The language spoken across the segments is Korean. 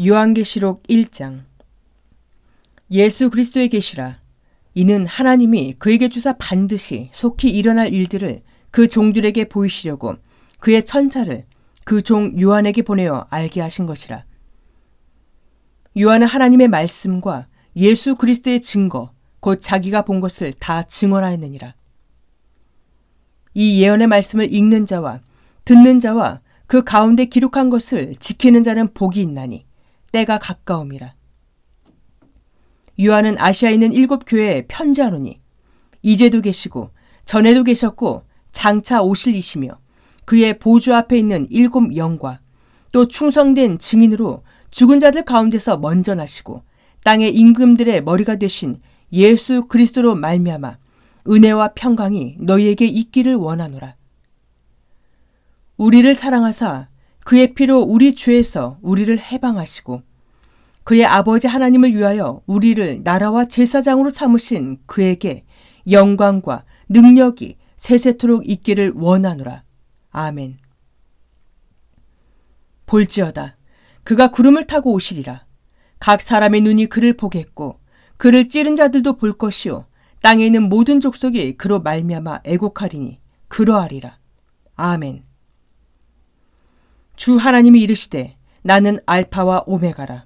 요한계시록 1장. 예수 그리스도의 계시라. 이는 하나님이 그에게 주사 반드시 속히 일어날 일들을 그 종들에게 보이시려고 그의 천사를 그 종 요한에게 보내어 알게 하신 것이라. 요한은 하나님의 말씀과 예수 그리스도의 증거, 곧 자기가 본 것을 다 증언하였느니라. 이 예언의 말씀을 읽는 자와 듣는 자와 그 가운데 기록한 것을 지키는 자는 복이 있나니 때가 가까움이라. 요한은 아시아에 있는 7 교회에 편지하노니 이제도 계시고 전에도 계셨고 장차 오실 이시며 그의 보좌 앞에 있는 7 영과 또 충성된 증인으로 죽은 자들 가운데서 먼저 나시고 땅의 임금들의 머리가 되신 예수 그리스도로 말미암아 은혜와 평강이 너희에게 있기를 원하노라. 우리를 사랑하사 그의 피로 우리 죄에서 우리를 해방하시고 그의 아버지 하나님을 위하여 우리를 나라와 제사장으로 삼으신 그에게 영광과 능력이 세세토록 있기를 원하노라. 아멘. 볼지어다 그가 구름을 타고 오시리라. 각 사람의 눈이 그를 보겠고 그를 찌른 자들도 볼 것이요 땅에 있는 모든 족속이 그로 말미암아 애곡하리니 그러하리라. 아멘. 주 하나님이 이르시되 나는 알파와 오메가라.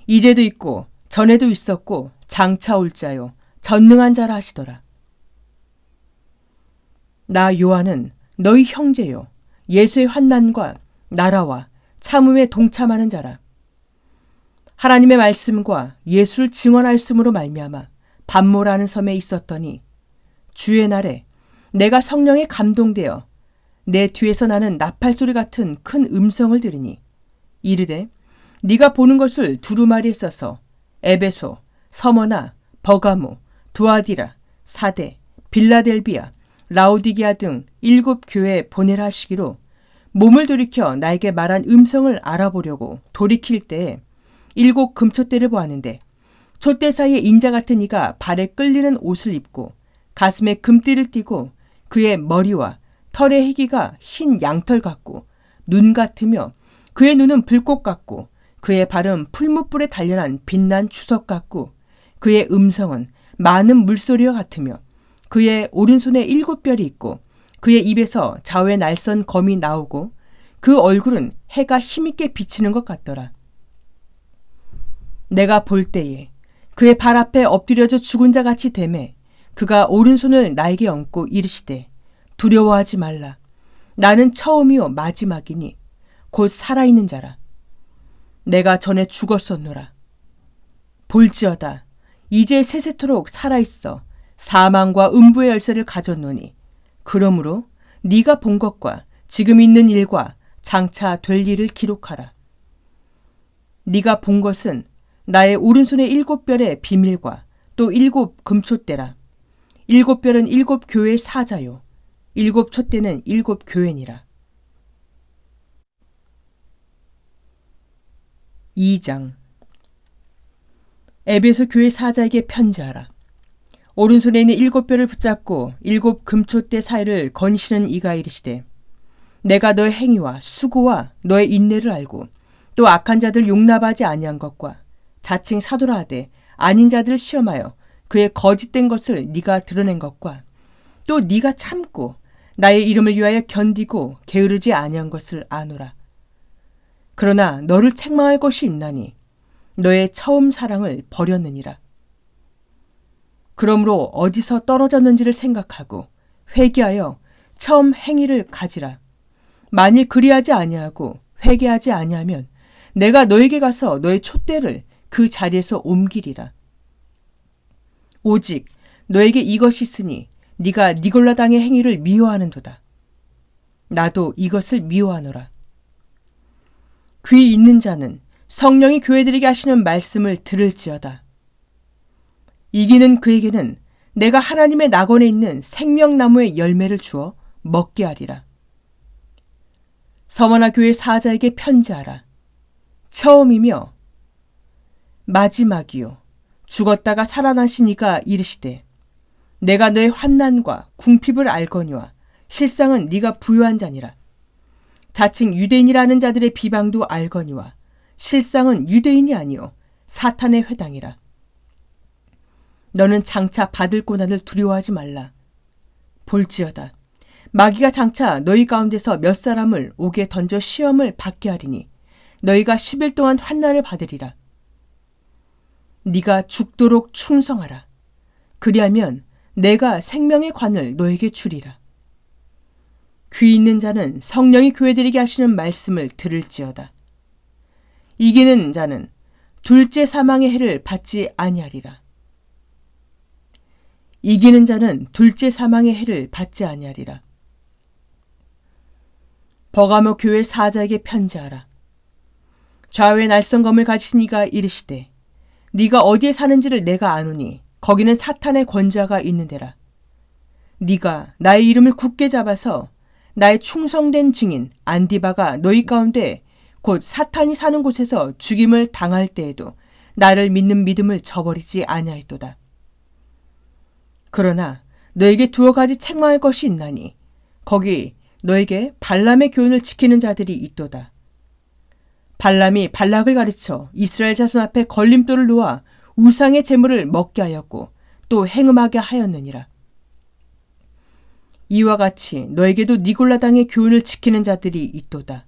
이제도 있고 전에도 있었고 장차 올 자요 전능한 자라 하시더라. 나 요한은 너희 형제요 예수의 환난과 나라와 참음에 동참하는 자라. 하나님의 말씀과 예수를 증언하였으므로 말미암아 반모라는 섬에 있었더니 주의 날에 내가 성령에 감동되어 내 뒤에서 나는 나팔소리 같은 큰 음성을 들으니 이르되 네가 보는 것을 두루마리에 써서 에베소, 서머나, 버가모, 두아디라, 사데, 빌라델비아, 라오디게아 등 7 교회에 보내라 하시기로 몸을 돌이켜 나에게 말한 음성을 알아보려고 돌이킬 때에 7 금촛대를 보았는데 촛대 사이에 인자 같은 이가 발에 끌리는 옷을 입고 가슴에 금띠를 띠고 그의 머리와 털의 희기가 흰 양털 같고 눈 같으며 그의 눈은 불꽃 같고 그의 발은 풀무불에 단련한 빛난 추석 같고 그의 음성은 많은 물소리와 같으며 그의 오른손에 7 별이 있고 그의 입에서 좌우에 날선 검이 나오고 그 얼굴은 해가 힘있게 비치는 것 같더라. 내가 볼 때에 그의 발 앞에 엎드려져 죽은 자 같이 되매 그가 오른손을 나에게 얹고 이르시되 두려워하지 말라. 나는 처음이요 마지막이니 곧 살아있는 자라. 내가 전에 죽었었노라. 볼지어다 이제 세세토록 살아있어 사망과 음부의 열쇠를 가졌노니 그러므로 네가 본 것과 지금 있는 일과 장차 될 일을 기록하라. 네가 본 것은 나의 오른손의 7 별의 비밀과 또 7 금촛대라. 7 별은 7 교회의 사자요 7 촛대는 7 교회니라. 2장. 에베소 교회 사자에게 편지하라. 오른손에 있는 7 별을 붙잡고 7 금촛대 사이를 거니시는 이가 이르시되 내가 너의 행위와 수고와 너의 인내를 알고 또 악한 자들 용납하지 아니한 것과 자칭 사도라 하되 아닌 자들을 시험하여 그의 거짓된 것을 네가 드러낸 것과 또 네가 참고 나의 이름을 위하여 견디고 게으르지 아니한 것을 아노라. 그러나 너를 책망할 것이 있나니 너의 처음 사랑을 버렸느니라. 그러므로 어디서 떨어졌는지를 생각하고 회개하여 처음 행위를 가지라. 만일 그리하지 아니하고 회개하지 아니하면 내가 너에게 가서 너의 촛대를 그 자리에서 옮기리라. 오직 너에게 이것이 있으니 네가 니골라당의 행위를 미워하는도다. 나도 이것을 미워하노라. 귀 있는 자는 성령이 교회들에게 하시는 말씀을 들을지어다. 이기는 그에게는 내가 하나님의 낙원에 있는 생명나무의 열매를 주어 먹게 하리라. 서머나 교회 사자에게 편지하라. 처음이며 마지막이요 죽었다가 살아나신 이가 이르시되 내가 너의 환난과 궁핍을 알거니와 실상은 네가 부요한 자니라. 자칭 유대인이라는 자들의 비방도 알거니와 실상은 유대인이 아니요 사탄의 회당이라. 너는 장차 받을 고난을 두려워하지 말라. 볼지어다 마귀가 장차 너희 가운데서 몇 사람을 옥에 던져 시험을 받게 하리니 너희가 10일 동안 환난을 받으리라. 네가 죽도록 충성하라. 그리하면 내가 생명의 관을 너에게 주리라. 귀 있는 자는 성령이 교회들에게 하시는 말씀을 들을지어다. 이기는 자는 둘째 사망의 해를 받지 아니하리라. 이기는 자는 둘째 사망의 해를 받지 아니하리라. 버가모 교회 사자에게 편지하라. 좌우의 날성검을 가지신 이가 이르시되 네가 어디에 사는지를 내가 아노니 거기는 사탄의 권자가 있는 데라. 네가 나의 이름을 굳게 잡아서 나의 충성된 증인 안디바가 너희 가운데 곧 사탄이 사는 곳에서 죽임을 당할 때에도 나를 믿는 믿음을 저버리지 아니하였도다. 그러나 너에게 두어 가지 책망할 것이 있나니 거기 너에게 발람의 교훈을 지키는 자들이 있도다. 발람이 발락을 가르쳐 이스라엘 자손 앞에 걸림돌을 놓아 우상의 제물을 먹게 하였고 또 행음하게 하였느니라. 이와 같이 너에게도 니골라 당의 교훈을 지키는 자들이 있도다.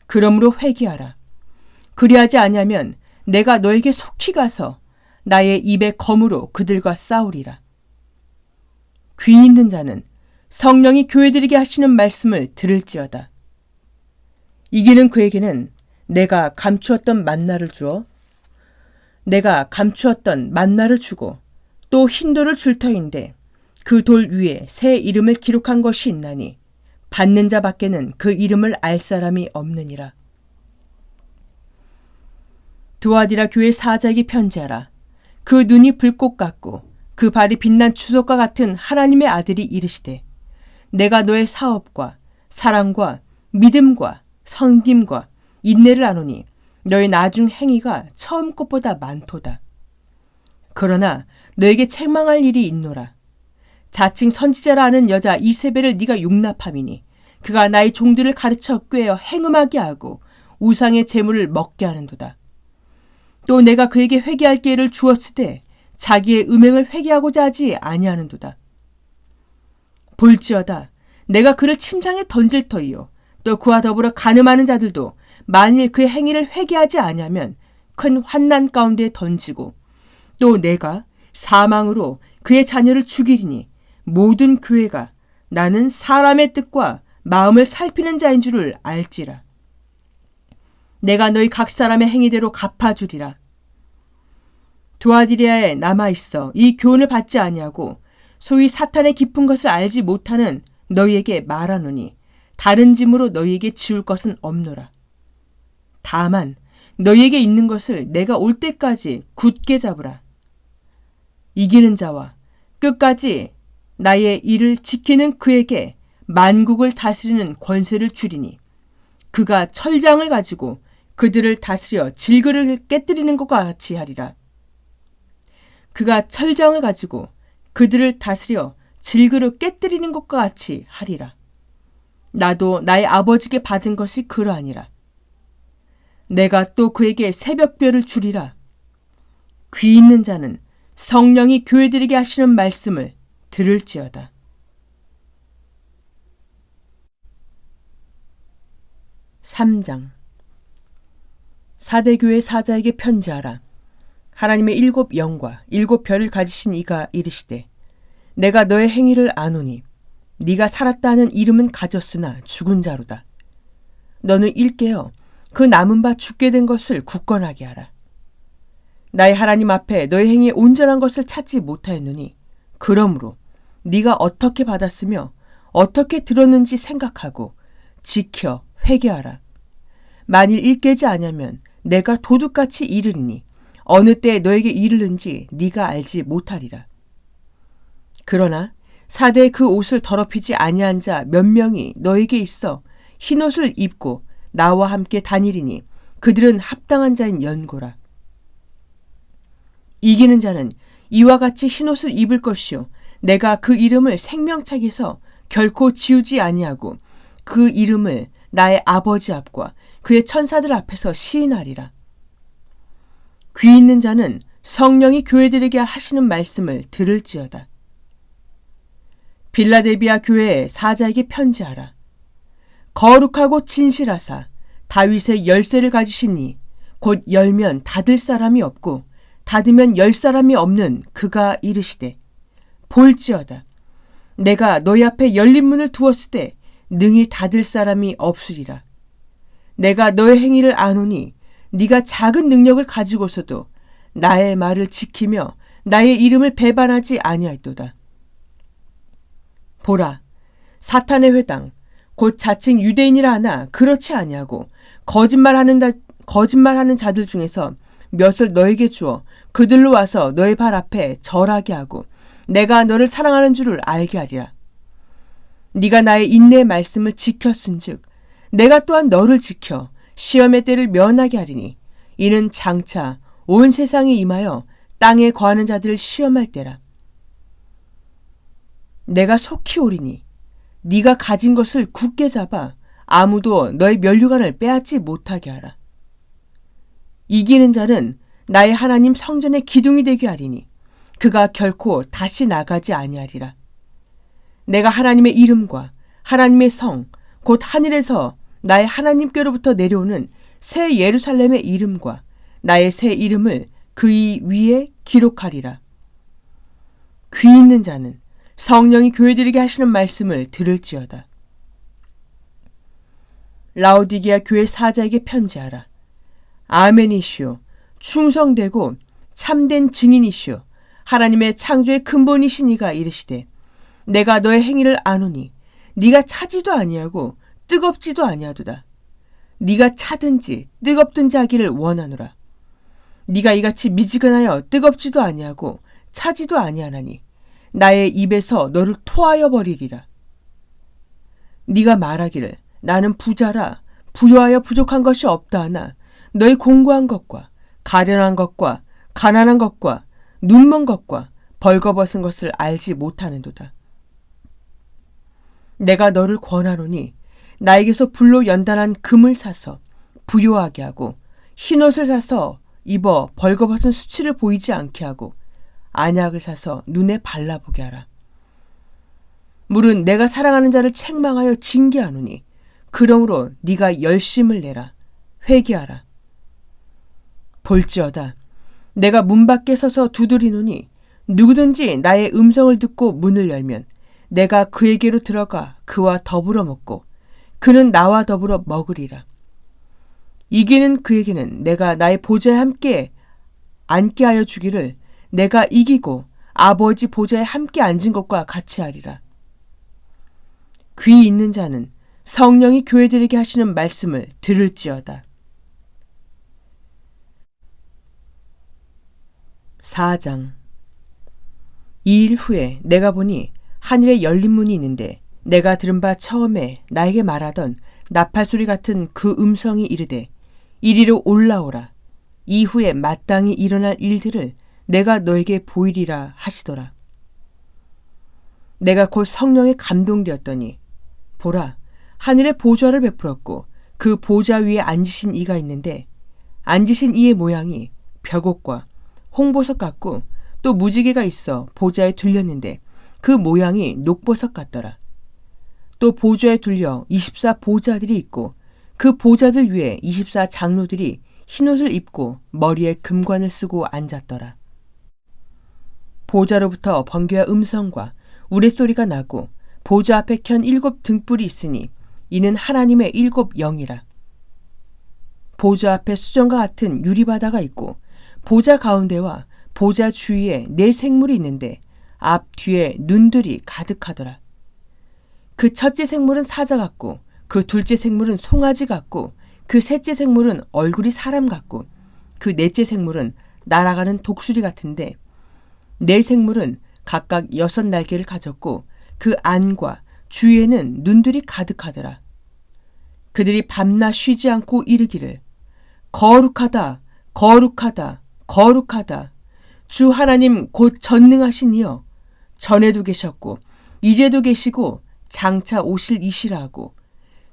그러므로 회개하라. 그리하지 아니하면 내가 너에게 속히 가서 나의 입의 검으로 그들과 싸우리라. 귀 있는 자는 성령이 교회들에게 하시는 말씀을 들을지어다. 이기는 그에게는 내가 감추었던 만나를 주고 또 흰돌을 줄 터인데 그 돌 위에 새 이름을 기록한 것이 있나니 받는 자 밖에는 그 이름을 알 사람이 없느니라. 두아디라 교회 사자에게 편지하라. 그 눈이 불꽃 같고 그 발이 빛난 주석과 같은 하나님의 아들이 이르시되 내가 너의 사업과 사랑과 믿음과 섬김과 인내를 아노니 너의 나중 행위가 처음 것보다 많도다. 그러나 너에게 책망할 일이 있노라. 자칭 선지자라 하는 여자 이세벨을 네가 용납함이니 그가 나의 종들을 가르쳐 꾀어 행음하게 하고 우상의 제물을 먹게 하는도다. 또 내가 그에게 회개할 기회를 주었으되 자기의 음행을 회개하고자 하지 아니하는도다. 볼지어다 내가 그를 침상에 던질 터이요 또 그와 더불어 간음하는 자들도 만일 그의 행위를 회개하지 아니하면 큰 환난 가운데 던지고 또 내가 사망으로 그의 자녀를 죽이리니 모든 교회가 나는 사람의 뜻과 마음을 살피는 자인 줄을 알지라. 내가 너희 각 사람의 행위대로 갚아주리라. 두아디리아에 남아있어 이 교훈을 받지 아니하고 소위 사탄의 깊은 것을 알지 못하는 너희에게 말하노니 다른 짐으로 너희에게 지울 것은 없노라. 다만 너희에게 있는 것을 내가 올 때까지 굳게 잡으라. 이기는 자와 끝까지 나의 일을 지키는 그에게 만국을 다스리는 권세를 주리니 그가 철장을 가지고 그들을 다스려 질그를 깨뜨리는 것과 같이 하리라. 그가 철장을 가지고 그들을 다스려 질그를 깨뜨리는 것과 같이 하리라. 나도 나의 아버지께 받은 것이 그러하니라. 내가 또 그에게 새벽별을 주리라. 귀 있는 자는 성령이 교회들에게 하시는 말씀을 들을지어다. (3장) 사대교회 사자에게 편지하라. 하나님의 7 영과 7 별을 가지신 이가 이르시되 내가 너의 행위를 아노니 네가 살았다 하는 이름은 가졌으나 죽은 자로다. 너는 일깨어 그 남은 바 죽게 된 것을 굳건하게 하라. 나의 하나님 앞에 너의 행위에 온전한 것을 찾지 못하였느니 그러므로 네가 어떻게 받았으며 어떻게 들었는지 생각하고 지켜 회개하라. 만일 일깨지 아니하면 내가 도둑같이 이르리니 어느 때에 너에게 이르는지 네가 알지 못하리라. 그러나 사대의 그 옷을 더럽히지 아니한 자 몇 명이 너에게 있어 흰옷을 입고 나와 함께 다니리니 그들은 합당한 자인 연고라. 이기는 자는 이와 같이 흰옷을 입을 것이요 내가 그 이름을 생명책에서 결코 지우지 아니하고 그 이름을 나의 아버지 앞과 그의 천사들 앞에서 시인하리라. 귀 있는 자는 성령이 교회들에게 하시는 말씀을 들을지어다. 빌라델비아 교회의 사자에게 편지하라. 거룩하고 진실하사 다윗의 열쇠를 가지시니 곧 열면 닫을 사람이 없고 닫으면 열 사람이 없는 그가 이르시되 볼지어다. 내가 너희 앞에 열린 문을 두었을 때 능히 닫을 사람이 없으리라. 내가 너의 행위를 아노니 네가 작은 능력을 가지고서도 나의 말을 지키며 나의 이름을 배반하지 아니하였도다. 보라, 사탄의 회당 곧 자칭 유대인이라 하나 그렇지 아니하고 거짓말하는 자들 중에서 몇을 너에게 주어 그들로 와서 너의 발 앞에 절하게 하고 내가 너를 사랑하는 줄을 알게 하리라. 네가 나의 인내의 말씀을 지켰은즉 내가 또한 너를 지켜 시험의 때를 면하게 하리니 이는 장차 온 세상에 임하여 땅에 거하는 자들을 시험할 때라. 내가 속히 오리니 네가 가진 것을 굳게 잡아 아무도 너의 면류관을 빼앗지 못하게 하라. 이기는 자는 나의 하나님 성전의 기둥이 되게 하리니 그가 결코 다시 나가지 아니하리라. 내가 하나님의 이름과 하나님의 성, 곧 하늘에서 나의 하나님께로부터 내려오는 새 예루살렘의 이름과 나의 새 이름을 그의 위에 기록하리라. 귀 있는 자는 성령이 교회들에게 하시는 말씀을 들을지어다. 라오디게아 교회 사자에게 편지하라. 아멘이시오. 충성되고 참된 증인이시오. 하나님의 창조의 근본이신 이가 이르시되 내가 너의 행위를 아노니 네가 차지도 아니하고 뜨겁지도 아니하도다. 네가 차든지 뜨겁든지 하기를 원하노라. 네가 이같이 미지근하여 뜨겁지도 아니하고 차지도 아니하나니 나의 입에서 너를 토하여 버리리라. 네가 말하기를 나는 부자라 부유하여 부족한 것이 없다 하나 너의 공고한 것과 가련한 것과 가난한 것과 눈먼 것과 벌거벗은 것을 알지 못하는도다. 내가 너를 권하노니 나에게서 불로 연단한 금을 사서 부요하게 하고 흰옷을 사서 입어 벌거벗은 수치를 보이지 않게 하고 안약을 사서 눈에 발라보게 하라. 물은 내가 사랑하는 자를 책망하여 징계하노니 그러므로 네가 열심을 내라. 회개하라. 볼지어다. 내가 문 밖에 서서 두드리노니 누구든지 나의 음성을 듣고 문을 열면 내가 그에게로 들어가 그와 더불어 먹고 그는 나와 더불어 먹으리라. 이기는 그에게는 내가 나의 보좌에 함께 앉게 하여 주기를 내가 이기고 아버지 보좌에 함께 앉은 것과 같이 하리라. 귀 있는 자는 성령이 교회들에게 하시는 말씀을 들을지어다. 4장. 이 일 후에 내가 보니 하늘에 열린 문이 있는데 내가 들은 바 처음에 나에게 말하던 나팔소리 같은 그 음성이 이르되 이리로 올라오라. 이후에 마땅히 일어날 일들을 내가 너에게 보이리라 하시더라. 내가 곧 성령에 감동되었더니 보라, 하늘에 보좌를 베풀었고 그 보좌 위에 앉으신 이가 있는데 앉으신 이의 모양이 벽옷과 홍보석 같고 또 무지개가 있어 보좌에 둘렸는데 그 모양이 녹보석 같더라. 또 보좌에 둘려 24 보좌들이 있고 그 보좌들 위에 24 장로들이 흰옷을 입고 머리에 금관을 쓰고 앉았더라. 보좌로부터 번개와 음성과 우레소리가 나고 보좌 앞에 켠 7 등불이 있으니 이는 하나님의 7 영이라. 보좌 앞에 수정과 같은 유리바다가 있고 보좌 가운데와 보좌 주위에 4 생물이 있는데 앞 뒤에 눈들이 가득하더라. 그 첫째 생물은 사자 같고 그 둘째 생물은 송아지 같고 그 셋째 생물은 얼굴이 사람 같고 그 넷째 생물은 날아가는 독수리 같은데 4 생물은 각각 6 날개를 가졌고 그 안과 주위에는 눈들이 가득하더라. 그들이 밤낮 쉬지 않고 이르기를 거룩하다, 거룩하다, 거룩하다. 주 하나님 곧 전능하신 이여 전에도 계셨고 이제도 계시고 장차 오실 이시라 하고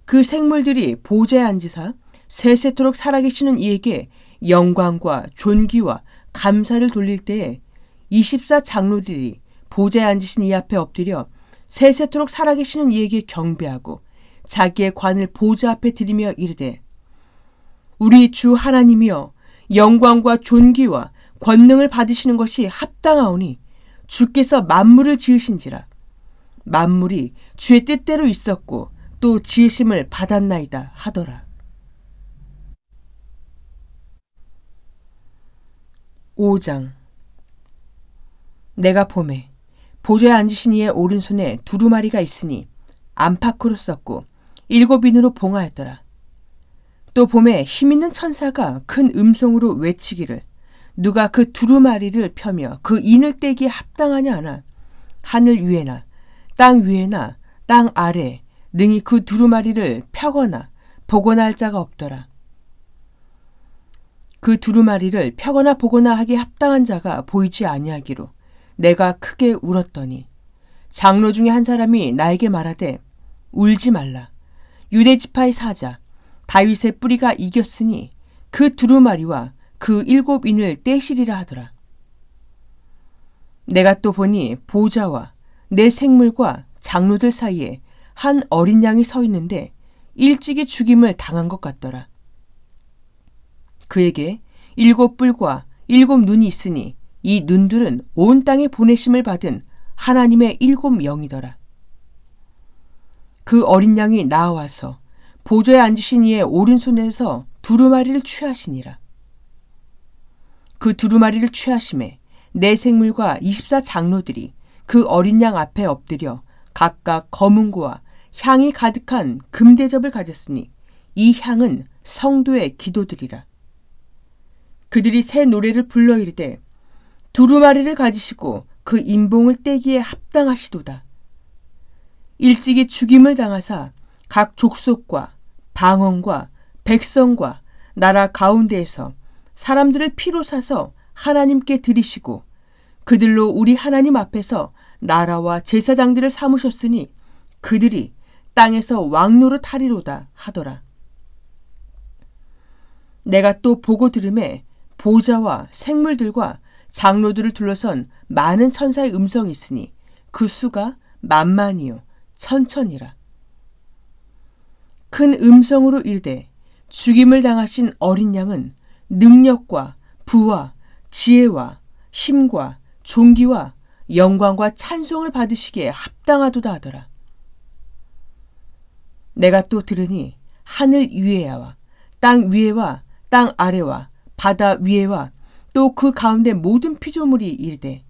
그 생물들이 보좌에 앉으사 세세토록 살아계시는 이에게 영광과 존귀와 감사를 돌릴 때에 24 장로들이 보좌에 앉으신 이 앞에 엎드려 세세토록 살아계시는 이에게 경배하고 자기의 관을 보좌 앞에 드리며 이르되 우리 주 하나님이여 영광과 존귀와 권능을 받으시는 것이 합당하오니 주께서 만물을 지으신지라 만물이 주의 뜻대로 있었고 또 지으심을 받았나이다 하더라. 5장 내가 보매 보좌에 앉으신 이의 오른손에 두루마리가 있으니 안팎으로 썼고 7인으로 봉하였더라. 또 보매 힘있는 천사가 큰 음성으로 외치기를 누가 그 두루마리를 펴며 그 인을 떼기에 합당하냐 하나 하늘 위에나 땅 위에나 땅 아래 능히 그 두루마리를 펴거나 보거나 할 자가 없더라. 그 두루마리를 펴거나 보거나 하기에 합당한 자가 보이지 아니하기로 내가 크게 울었더니 장로 중에 한 사람이 나에게 말하되 울지 말라. 유대 지파의 사자 다윗의 뿌리가 이겼으니 그 두루마리와 그 7인을 떼시리라 하더라. 내가 또 보니 보좌와 내 생물과 장로들 사이에 한 어린 양이 서 있는데 일찍이 죽임을 당한 것 같더라. 그에게 7뿔과 7눈이 있으니 이 눈들은 온 땅에 보내심을 받은 하나님의 7영이더라. 그 어린 양이 나와서 보좌에 앉으신 이의 오른손에서 두루마리를 취하시니라. 그 두루마리를 취하심에 내 생물과 24 장로들이 그 어린 양 앞에 엎드려 각각 검은고와 향이 가득한 금대접을 가졌으니 이 향은 성도의 기도들이라. 그들이 새 노래를 불러 이르되 두루마리를 가지시고 그 인봉을 떼기에 합당하시도다. 일찍이 죽임을 당하사 각 족속과 방언과 백성과 나라 가운데에서 사람들을 피로 사서 하나님께 드리시고 그들로 우리 하나님 앞에서 나라와 제사장들을 삼으셨으니 그들이 땅에서 왕노릇 하리로다 하더라. 내가 또 보고 들음에 보좌와 생물들과 장로들을 둘러선 많은 천사의 음성이 있으니 그 수가 만만이요 천천이라. 큰 음성으로 이르되 죽임을 당하신 어린 양은 능력과 부와 지혜와 힘과 존귀와 영광과 찬송을 받으시기에 합당하도다 하더라. 내가 또 들으니 하늘 위에와 땅 위에와 땅 아래와 바다 위에와 또 그 가운데 모든 피조물이 이르되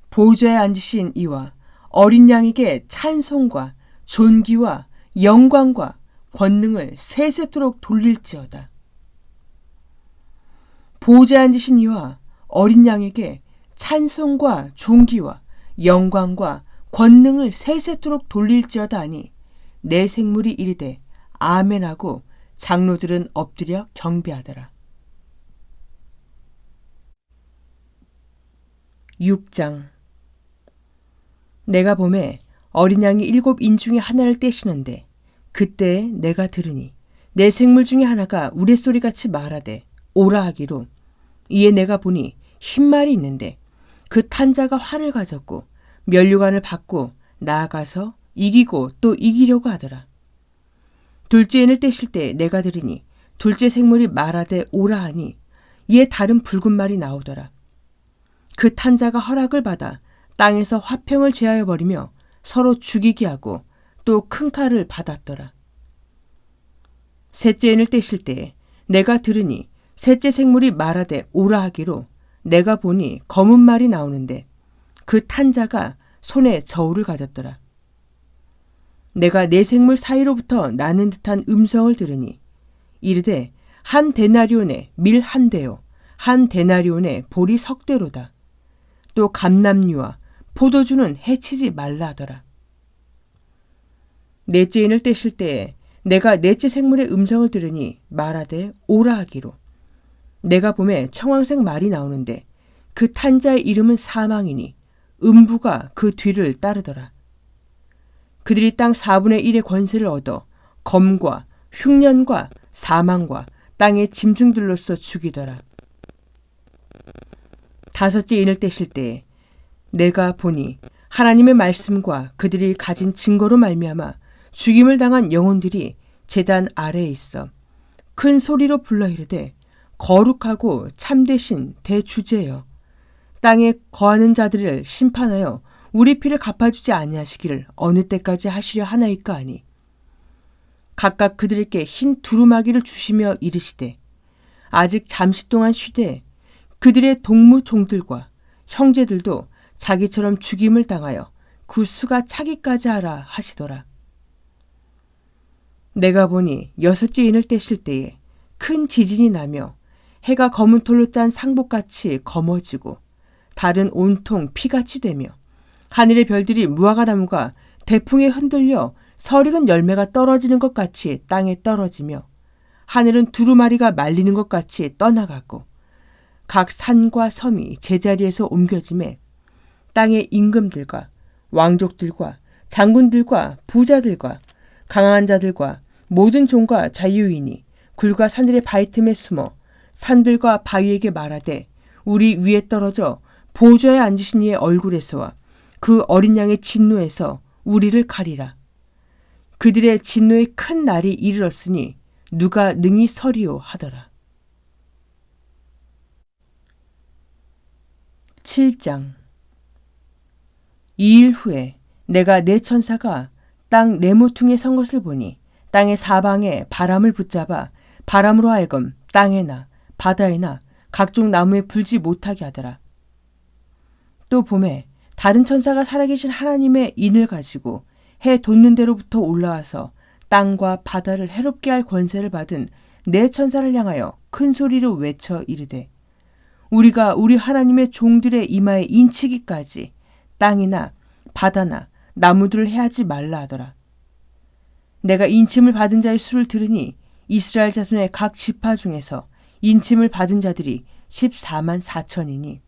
보좌에 앉으신 이와 어린 양에게 찬송과 존귀와 영광과 권능을 세세토록 돌릴지어다. 보좌에 앉으신 이와 어린 양에게 찬송과 존귀와 영광과 권능을 세세토록 돌릴지어다 하니 내 생물이 이르되 아멘하고 장로들은 엎드려 경배하더라. 6장 내가 보매 어린 양이 7인 중에 하나를 떼시는데 그때 내가 들으니 내 생물 중에 하나가 우레소리같이 말하되 오라 하기로 이에 내가 보니 흰말이 있는데 그 탄자가 활을 가졌고 면류관을 받고 나아가서 이기고 또 이기려고 하더라. 둘째 인을 떼실 때 내가 들으니 둘째 생물이 말하되 오라 하니 이에 다른 붉은 말이 나오더라. 그 탄자가 허락을 받아 땅에서 화평을 제하여 버리며 서로 죽이게 하고 또 큰 칼을 받았더라. 셋째 인을 떼실 때에 내가 들으니 셋째 생물이 말하되 오라 하기로 내가 보니 검은 말이 나오는데 그 탄자가 손에 저울을 가졌더라. 내가 내 생물 사이로부터 나는 듯한 음성을 들으니 이르되 한 데나리온에 밀 한 대요 한 데나리온에 보리 석 대로다. 또 감람류와 포도주는 해치지 말라 하더라. 넷째 인을 떼실 때에 내가 넷째 생물의 음성을 들으니 말하되 오라 하기로 내가 보매 청황색 말이 나오는데 그 탄자의 이름은 사망이니 음부가 그 뒤를 따르더라. 그들이 땅 4분의 1의 권세를 얻어 검과 흉년과 사망과 땅의 짐승들로서 죽이더라. 다섯째 인을 떼실 때에 내가 보니 하나님의 말씀과 그들이 가진 증거로 말미암아 죽임을 당한 영혼들이 제단 아래에 있어 큰 소리로 불러 이르되 거룩하고 참되신 대주제여 땅에 거하는 자들을 심판하여 우리 피를 갚아주지 아니하시기를 어느 때까지 하시려 하나이까 하니 각각 그들에게 흰 두루마기를 주시며 이르시되 아직 잠시 동안 쉬되 그들의 동무 종들과 형제들도 자기처럼 죽임을 당하여 그 수가 차기까지 하라 하시더라. 내가 보니 여섯째 인을 떼실 때에 큰 지진이 나며 해가 검은 털로 짠 상복같이 검어지고 달은 온통 피같이 되며 하늘의 별들이 무화과나무가 대풍에 흔들려 설익은 열매가 떨어지는 것 같이 땅에 떨어지며 하늘은 두루마리가 말리는 것 같이 떠나가고 각 산과 섬이 제자리에서 옮겨짐에 땅의 임금들과 왕족들과 장군들과 부자들과 강한 자들과 모든 종과 자유인이 굴과 산들의 바위 틈에 숨어 산들과 바위에게 말하되 우리 위에 떨어져 보좌에 앉으신 이의 얼굴에서와 그 어린 양의 진노에서 우리를 가리라. 그들의 진노의 큰 날이 이르렀으니 누가 능히 서리오 하더라. 7장 2일 후에 내가 네 천사가 땅 네모퉁이에 선 것을 보니 땅의 사방에 바람을 붙잡아 바람으로 하여금 땅에나 바다에나 각종 나무에 불지 못하게 하더라. 또 봄에 다른 천사가 살아계신 하나님의 인을 가지고 해 돋는 데로부터 올라와서 땅과 바다를 해롭게 할 권세를 받은 네 천사를 향하여 큰 소리로 외쳐 이르되 우리가 우리 하나님의 종들의 이마에 인치기까지 땅이나 바다나 나무들을 해하지 말라 하더라. 내가 인침을 받은 자의 수를 들으니 이스라엘 자손의 각 지파 중에서 인침을 받은 자들이 14만 4천이니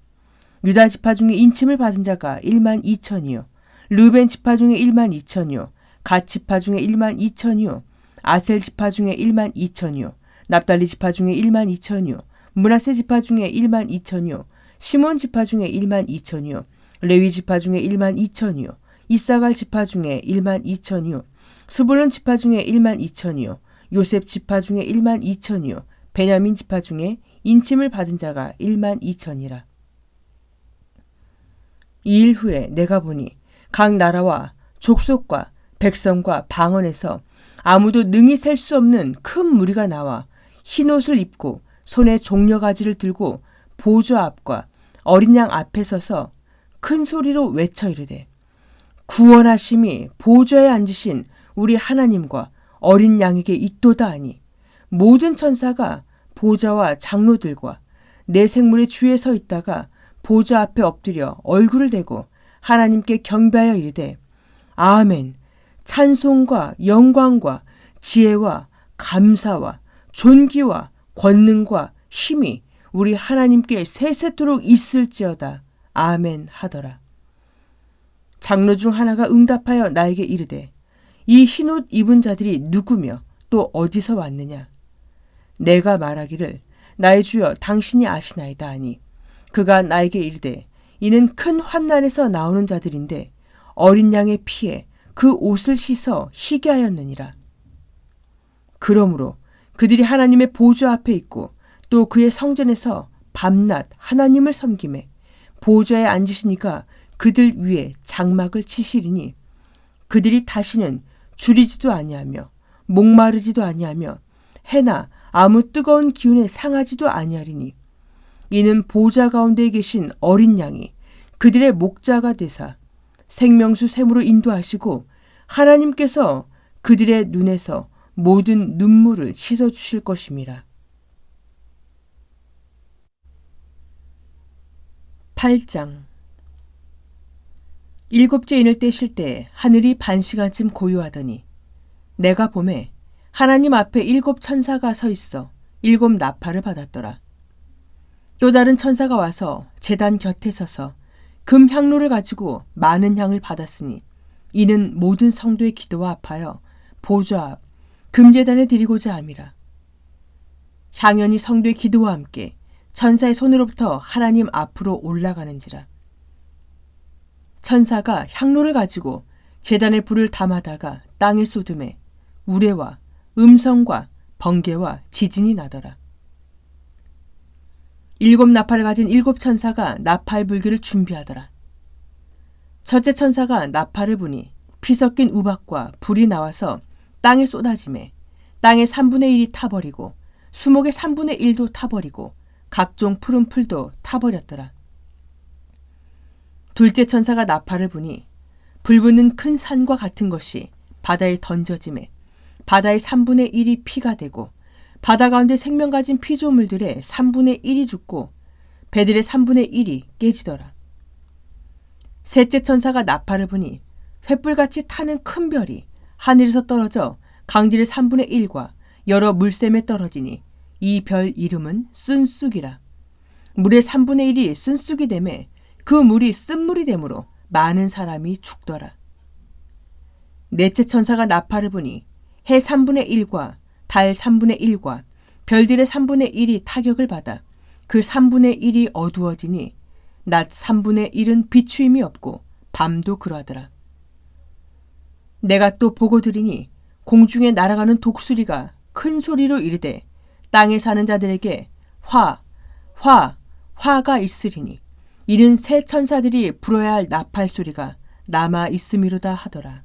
유다 지파 중에 인침을 받은 자가 1만 2천이요 르벤 지파 중에 1만 2천이요 갓 지파 중에 1만 2천이요 아셀 지파 중에 1만 2천이요 납달리 지파 중에 1만 2천이요 므낫세 지파 중에 1만 2천이요 시몬 지파 중에 1만 2천이요 레위 지파 중에 1만 2천이요 이사갈 지파 중에 1만 2천이요 스불론 지파 중에 1만 2천이요 요셉 지파 중에 1만 2천이요 베냐민 지파 중에 인침을 받은 자가 1만 2천이라. 2일 후에 내가 보니 각 나라와 족속과 백성과 방언에서 아무도 능히 셀 수 없는 큰 무리가 나와 흰옷을 입고 손에 종려가지를 들고 보좌 앞과 어린 양 앞에 서서 큰 소리로 외쳐 이르되 구원하심이 보좌에 앉으신 우리 하나님과 어린 양에게 있도다 하니 모든 천사가 보좌와 장로들과 내 생물의 주에 서 있다가 보좌 앞에 엎드려 얼굴을 대고 하나님께 경배하여 이르되 아멘 찬송과 영광과 지혜와 감사와 존귀와 권능과 힘이 우리 하나님께 세세토록 있을지어다 아멘 하더라. 장로 중 하나가 응답하여 나에게 이르되 이 흰옷 입은 자들이 누구며 또 어디서 왔느냐? 내가 말하기를 나의 주여 당신이 아시나이다 하니 그가 나에게 이르되 이는 큰 환난에서 나오는 자들인데 어린 양의 피에 그 옷을 씻어 희게 하였느니라. 그러므로 그들이 하나님의 보좌 앞에 있고 또 그의 성전에서 밤낮 하나님을 섬기매 보좌에 앉으시니까 그들 위에 장막을 치시리니 그들이 다시는 줄이지도 아니하며 목마르지도 아니하며 해나 아무 뜨거운 기운에 상하지도 아니하리니 이는 보좌 가운데 계신 어린 양이 그들의 목자가 되사 생명수 샘으로 인도하시고 하나님께서 그들의 눈에서 모든 눈물을 씻어주실 것임이라. 8장 일곱째 인을 떼실 때 하늘이 반시간쯤 고요하더니 내가 보매 하나님 앞에 7 천사가 서 있어 7 나팔을 받았더라. 또 다른 천사가 와서 제단 곁에 서서 금 향로를 가지고 많은 향을 받았으니 이는 모든 성도의 기도와 합하여 보좌 앞 금제단에 드리고자 함이라. 향연이 성도의 기도와 함께 천사의 손으로부터 하나님 앞으로 올라가는지라. 천사가 향로를 가지고 제단에 불을 담아다가 땅에 쏟음에 우레와 음성과 번개와 지진이 나더라. 7 나팔을 가진 7 천사가 나팔 불기를 준비하더라. 첫째 천사가 나팔을 부니 피 섞인 우박과 불이 나와서 땅에 쏟아지매 땅의 3분의 1이 타버리고 수목의 3분의 1도 타버리고 각종 푸른 풀도 타버렸더라. 둘째 천사가 나팔을 부니 불붙는 큰 산과 같은 것이 바다에 던져지매 바다의 3분의 1이 피가 되고 바다 가운데 생명 가진 피조물들의 3분의 1이 죽고 배들의 3분의 1이 깨지더라. 셋째 천사가 나팔을 부니 횃불같이 타는 큰 별이 하늘에서 떨어져 강진의 3분의 1과 여러 물샘에 떨어지니 이 별 이름은 쓴쑥이라. 물의 3분의 1이 쓴쑥이 되매 그 물이 쓴물이 되므로 많은 사람이 죽더라. 넷째 천사가 나팔을 부니 해 3분의 1과 달 3분의 1과 별들의 3분의 1이 타격을 받아 그 3분의 1이 어두워지니 낮 3분의 1은 비추임이 없고 밤도 그러하더라. 내가 또 보고 들으니 공중에 날아가는 독수리가 큰 소리로 이르되 땅에 사는 자들에게 화가 있으리니 이는 새 천사들이 불어야 할 나팔 소리가 남아 있음이로다 하더라.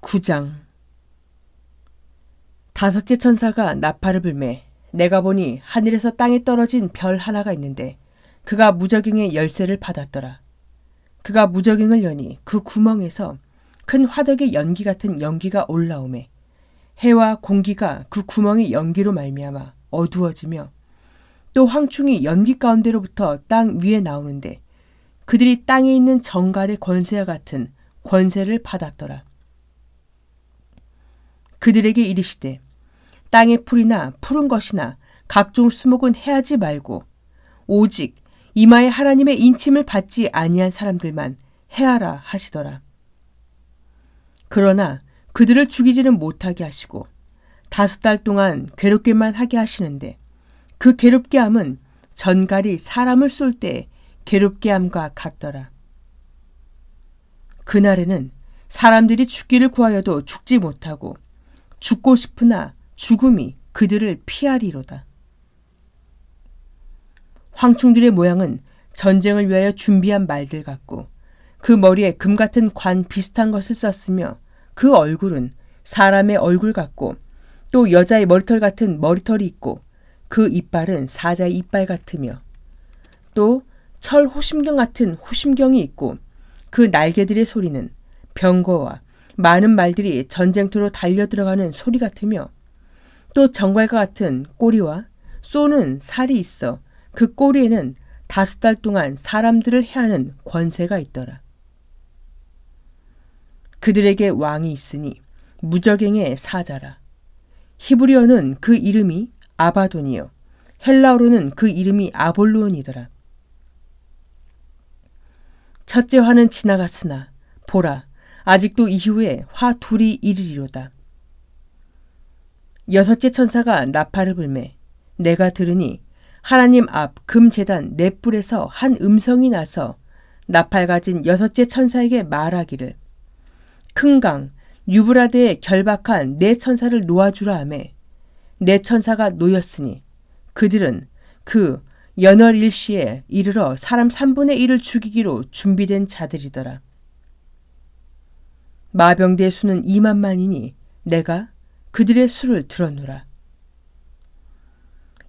9장. 다섯째 천사가 나팔을 불매 내가 보니 하늘에서 땅에 떨어진 별 하나가 있는데 그가 무저갱의 열쇠를 받았더라. 그가 무저갱을 여니 그 구멍에서 큰 화덕의 연기 같은 연기가 올라오매 해와 공기가 그 구멍의 연기로 말미암아 어두워지며 또 황충이 연기 가운데로부터 땅 위에 나오는데 그들이 땅에 있는 정갈의 권세와 같은 권세를 받았더라. 그들에게 이르시되 땅의 풀이나 푸른 것이나 각종 수목은 해하지 말고 오직 이마에 하나님의 인침을 받지 아니한 사람들만 해하라 하시더라. 그러나 그들을 죽이지는 못하게 하시고 5달 동안 괴롭게만 하게 하시는데 그 괴롭게 함은 전갈이 사람을 쏠 때 괴롭게 함과 같더라. 그날에는 사람들이 죽기를 구하여도 죽지 못하고 죽고 싶으나 죽음이 그들을 피하리로다. 황충들의 모양은 전쟁을 위하여 준비한 말들 같고 그 머리에 금 같은 관 비슷한 것을 썼으며 그 얼굴은 사람의 얼굴 같고 또 여자의 머리털 같은 머리털이 있고 그 이빨은 사자의 이빨 같으며 또 철 호심경 같은 호심경이 있고 그 날개들의 소리는 병거와 많은 말들이 전쟁터로 달려들어가는 소리 같으며 또 정갈과 같은 꼬리와 쏘는 살이 있어 그 꼬리에는 5달 동안 사람들을 해하는 권세가 있더라. 그들에게 왕이 있으니 무저갱의 사자라. 히브리어는 그 이름이 아바돈이요 헬라어로는 그 이름이 아볼루온이더라. 첫째 화는 지나갔으나 보라 아직도 이후에 화 둘이 이르리로다. 여섯째 천사가 나팔을 불매 내가 들으니 하나님 앞 금제단 넷불에서 한 음성이 나서 나팔 가진 여섯째 천사에게 말하기를 큰 강 유브라데에 결박한 네 천사를 놓아주라 하매 네 천사가 놓였으니 그들은 그 연월 일시에 이르러 사람 3분의 1을 죽이기로 준비된 자들이더라. 마병대의 수는 2만만이니 내가 그들의 수를 들었노라.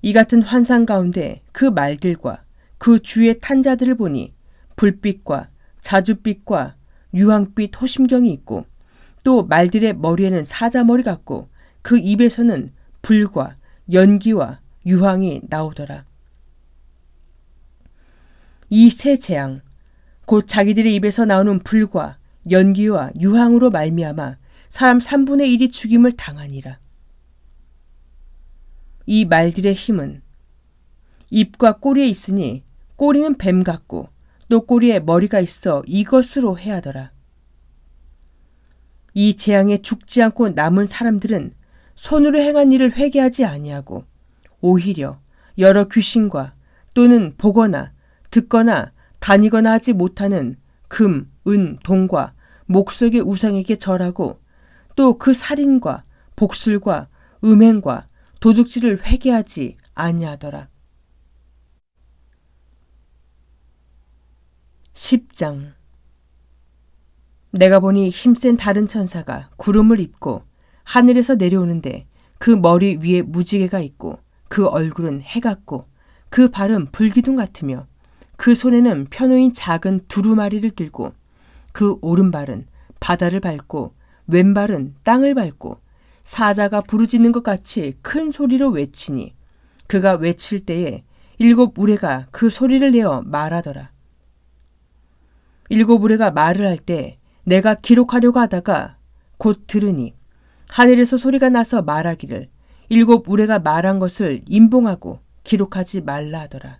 이 같은 환상 가운데 그 말들과 그 주위의 탄 자들을 보니 불빛과 자줏빛과 유황빛 호심경이 있고 또 말들의 머리에는 사자머리 같고 그 입에서는 불과 연기와 유황이 나오더라. 이 세 재앙 곧 자기들의 입에서 나오는 불과 연기와 유황으로 말미암아 사람 3분의 1이 죽임을 당하니라. 이 말들의 힘은 입과 꼬리에 있으니 꼬리는 뱀 같고 또 꼬리에 머리가 있어 이것으로 해하더라. 이 재앙에 죽지 않고 남은 사람들은 손으로 행한 일을 회개하지 아니하고 오히려 여러 귀신과 또는 보거나 듣거나 다니거나 하지 못하는 금, 은, 동과 목석의 우상에게 절하고 또 그 살인과 복술과 음행과 도둑질을 회개하지 아니하더라. 10장. 내가 보니 힘센 다른 천사가 구름을 입고 하늘에서 내려오는데 그 머리 위에 무지개가 있고 그 얼굴은 해 같고 그 발은 불기둥 같으며 그 손에는 펴놓인 작은 두루마리를 들고 그 오른발은 바다를 밟고 왼발은 땅을 밟고 사자가 부르짖는 것 같이 큰 소리로 외치니 그가 외칠 때에 7 우레가 그 소리를 내어 말하더라. 7 우레가 말을 할 때 내가 기록하려고 하다가 곧 들으니 하늘에서 소리가 나서 말하기를 7 우레가 말한 것을 임봉하고 기록하지 말라 하더라.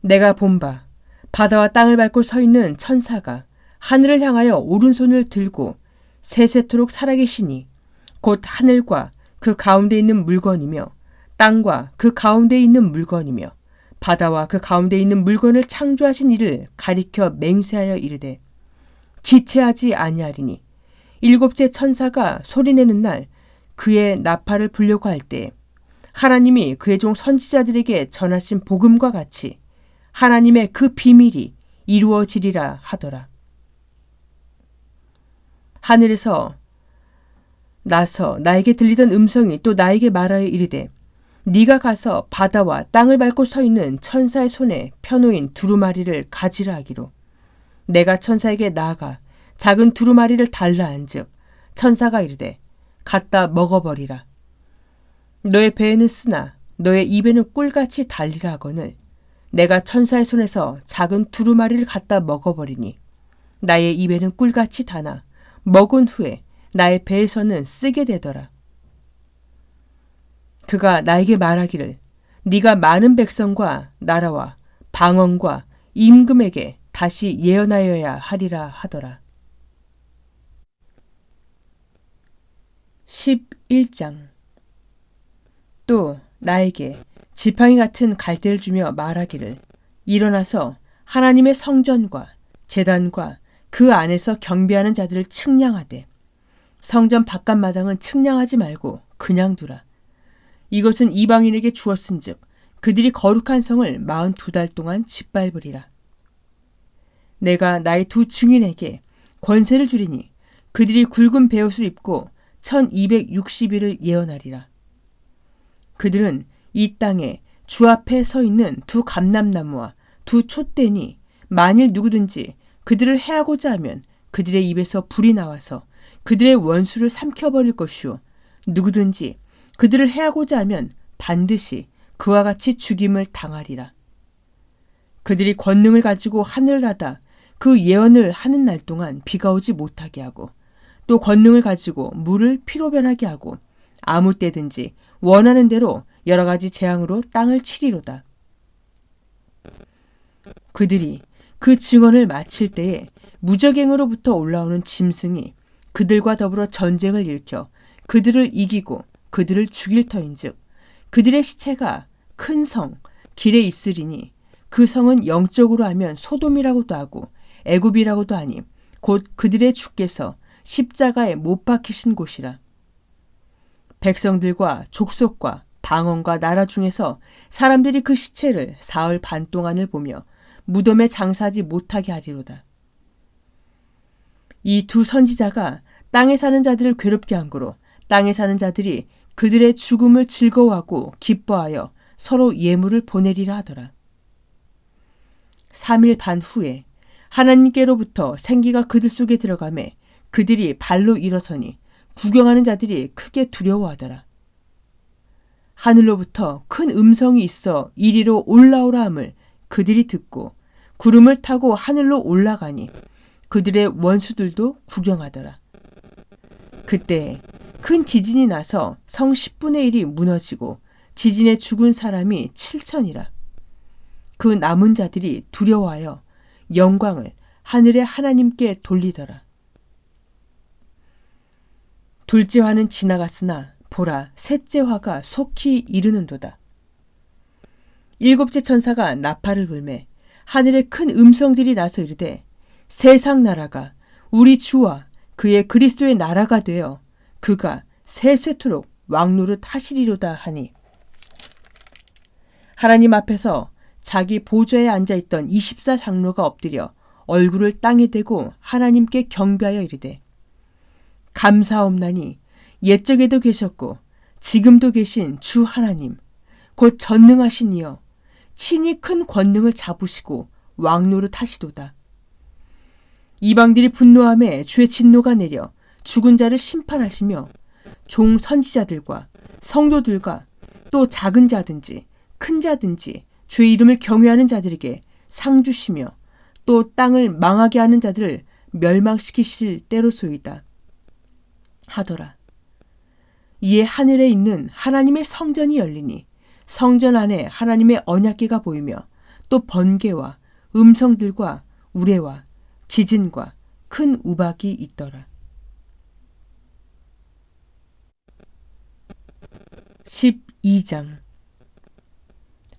내가 본 바 바다와 땅을 밟고 서 있는 천사가 하늘을 향하여 오른손을 들고 세세토록 살아계시니 곧 하늘과 그 가운데 있는 물건이며 땅과 그 가운데 있는 물건이며 바다와 그 가운데 있는 물건을 창조하신 이를 가리켜 맹세하여 이르되 지체하지 아니하리니 7째 천사가 소리내는 날 그의 나팔을 불려고 할 때 하나님이 그의 종 선지자들에게 전하신 복음과 같이 하나님의 그 비밀이 이루어지리라 하더라. 하늘에서 나서 나에게 들리던 음성이 또 나에게 말하여 이르되 네가 가서 바다와 땅을 밟고 서 있는 천사의 손에 펴놓인 두루마리를 가지라 하기로 내가 천사에게 나아가 작은 두루마리를 달라 한즉 천사가 이르되 갖다 먹어버리라. 너의 배에는 쓰나 너의 입에는 꿀같이 달리라 하거늘 내가 천사의 손에서 작은 두루마리를 갖다 먹어버리니 나의 입에는 꿀같이 다나 먹은 후에 나의 배에서는 쓰게 되더라. 그가 나에게 말하기를 네가 많은 백성과 나라와 방언과 임금에게 다시 예언하여야 하리라 하더라. 11장. 또 나에게 지팡이 같은 갈대를 주며 말하기를 일어나서 하나님의 성전과 제단과 그 안에서 경배하는 자들을 측량하되 성전 바깥마당은 측량하지 말고 그냥 두라. 이것은 이방인에게 주었은즉 그들이 거룩한 성을 42달 동안 짓밟으리라. 내가 나의 2 증인에게 권세를 주리니 그들이 굵은 베옷을 입고 1260일을 예언하리라. 그들은 이 땅에 주 앞에 서 있는 2 감람나무와 2 촛대니 만일 누구든지 그들을 해하고자 하면 그들의 입에서 불이 나와서 그들의 원수를 삼켜버릴 것이요 누구든지 그들을 해하고자 하면 반드시 그와 같이 죽임을 당하리라. 그들이 권능을 가지고 하늘을 닫아 그 예언을 하는 날 동안 비가 오지 못하게 하고 또 권능을 가지고 물을 피로 변하게 하고 아무 때든지 원하는 대로 여러 가지 재앙으로 땅을 치리로다. 그들이 그 증언을 마칠 때에 무적행으로부터 올라오는 짐승이 그들과 더불어 전쟁을 일으켜 그들을 이기고 그들을 죽일 터인즉 그들의 시체가 큰 성 길에 있으리니 그 성은 영적으로 하면 소돔이라고도 하고 애굽이라고도 하니 곧 그들의 주께서 십자가에 못 박히신 곳이라. 백성들과 족속과 방언과 나라 중에서 사람들이 그 시체를 사흘 반 동안을 보며 무덤에 장사하지 못하게 하리로다. 이 2 선지자가 땅에 사는 자들을 괴롭게 한 거로 땅에 사는 자들이 그들의 죽음을 즐거워하고 기뻐하여 서로 예물을 보내리라 하더라. 3일 반 후에 하나님께로부터 생기가 그들 속에 들어가매 그들이 발로 일어서니 구경하는 자들이 크게 두려워하더라. 하늘로부터 큰 음성이 있어 이리로 올라오라 함을 그들이 듣고 구름을 타고 하늘로 올라가니 그들의 원수들도 구경하더라. 그때 큰 지진이 나서 성 10분의 1이 무너지고 지진에 죽은 사람이 7천이라. 그 남은 자들이 두려워하여 영광을 하늘의 하나님께 돌리더라. 둘째 화는 지나갔으나 보라, 셋째 화가 속히 이르는도다. 일곱째 천사가 나팔을 불매 하늘에 큰 음성들이 나서 이르되 세상 나라가 우리 주와 그의 그리스도의 나라가 되어 그가 세세토록 왕노릇 하시리로다 하니, 하나님 앞에서 자기 보좌에 앉아있던 24장로가 엎드려 얼굴을 땅에 대고 하나님께 경배하여 이르되 감사옵나니 옛적에도 계셨고 지금도 계신 주 하나님 곧 전능하신 이여 친히 큰 권능을 잡으시고 왕노릇 하시도다. 이방들이 분노하며 주의 진노가 내려 죽은 자를 심판하시며 종 선지자들과 성도들과 또 작은 자든지 큰 자든지 주의 이름을 경외하는 자들에게 상 주시며 또 땅을 망하게 하는 자들을 멸망시키실 때로소이다 하더라. 이에 하늘에 있는 하나님의 성전이 열리니 성전 안에 하나님의 언약궤가 보이며 또 번개와 음성들과 우레와 지진과 큰 우박이 있더라. 12장.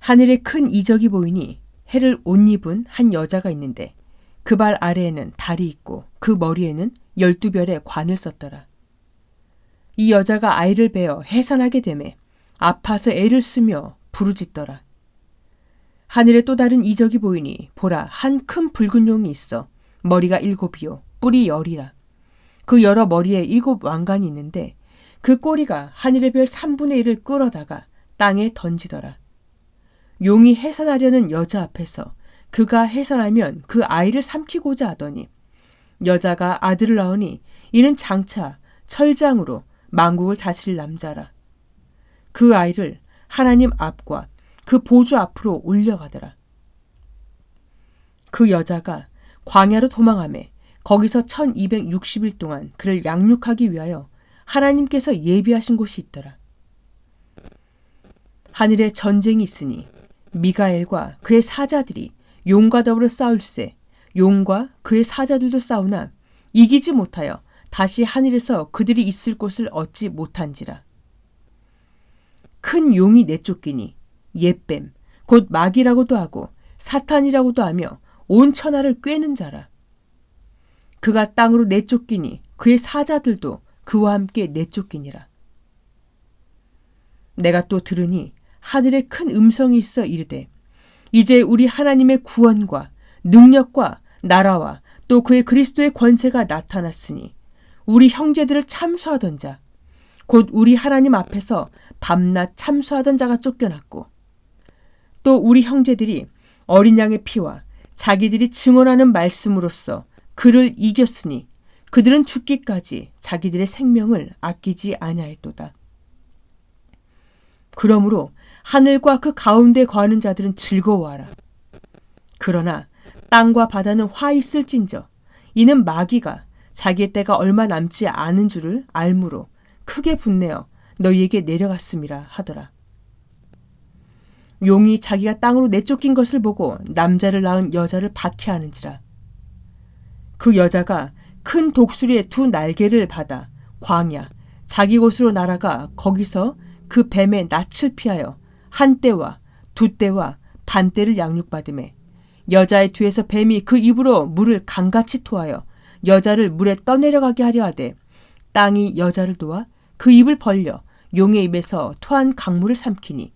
하늘에 큰 이적이 보이니 해를 옷 입은 한 여자가 있는데 그 발 아래에는 달이 있고 그 머리에는 12별의 관을 썼더라. 이 여자가 아이를 베어 해산하게 되매 아파서 애를 쓰며 부르짖더라. 하늘에 또 다른 이적이 보이니 보라, 한 큰 붉은 용이 있어 머리가 7이요 뿔이 10이라. 그 여러 머리에 7 왕관이 있는데 그 꼬리가 하늘의 별 3분의 1을 끌어다가 땅에 던지더라. 용이 해산하려는 여자 앞에서 그가 해산하면 그 아이를 삼키고자 하더니 여자가 아들을 낳으니 이는 장차 철장으로 만국을 다스릴 남자라. 그 아이를 하나님 앞과 그 보좌 앞으로 올려가더라. 그 여자가 광야로 도망하매 거기서 1260일 동안 그를 양육하기 위하여 하나님께서 예비하신 곳이 있더라. 하늘에 전쟁이 있으니 미가엘과 그의 사자들이 용과 더불어 싸울세. 용과 그의 사자들도 싸우나 이기지 못하여 다시 하늘에서 그들이 있을 곳을 얻지 못한지라. 큰 용이 내쫓기니 옛뱀 곧 마귀라고도 하고 사탄이라고도 하며 온 천하를 꿰는 자라. 그가 땅으로 내쫓기니 그의 사자들도 그와 함께 내쫓기니라. 내가 또 들으니 하늘에 큰 음성이 있어 이르되 이제 우리 하나님의 구원과 능력과 나라와 또 그의 그리스도의 권세가 나타났으니 우리 형제들을 참수하던 자 곧 우리 하나님 앞에서 밤낮 참수하던 자가 쫓겨났고 또 우리 형제들이 어린 양의 피와 자기들이 증언하는 말씀으로써 그를 이겼으니 그들은 죽기까지 자기들의 생명을 아끼지 아니하였도다. 그러므로 하늘과 그 가운데 거하는 자들은 즐거워하라. 그러나 땅과 바다는 화 있을진저 이는 마귀가 자기의 때가 얼마 남지 않은 줄을 알므로 크게 분내어 너희에게 내려갔음이라 하더라. 용이 자기가 땅으로 내쫓긴 것을 보고 남자를 낳은 여자를 박해하는지라. 그 여자가 큰 독수리의 2 날개를 받아 광야 자기 곳으로 날아가 거기서 그 뱀의 낯을 피하여 한 떼와 2 떼와 반 떼를 양육받으매 여자의 뒤에서 뱀이 그 입으로 물을 강같이 토하여 여자를 물에 떠내려가게 하려 하되 땅이 여자를 도와 그 입을 벌려 용의 입에서 토한 강물을 삼키니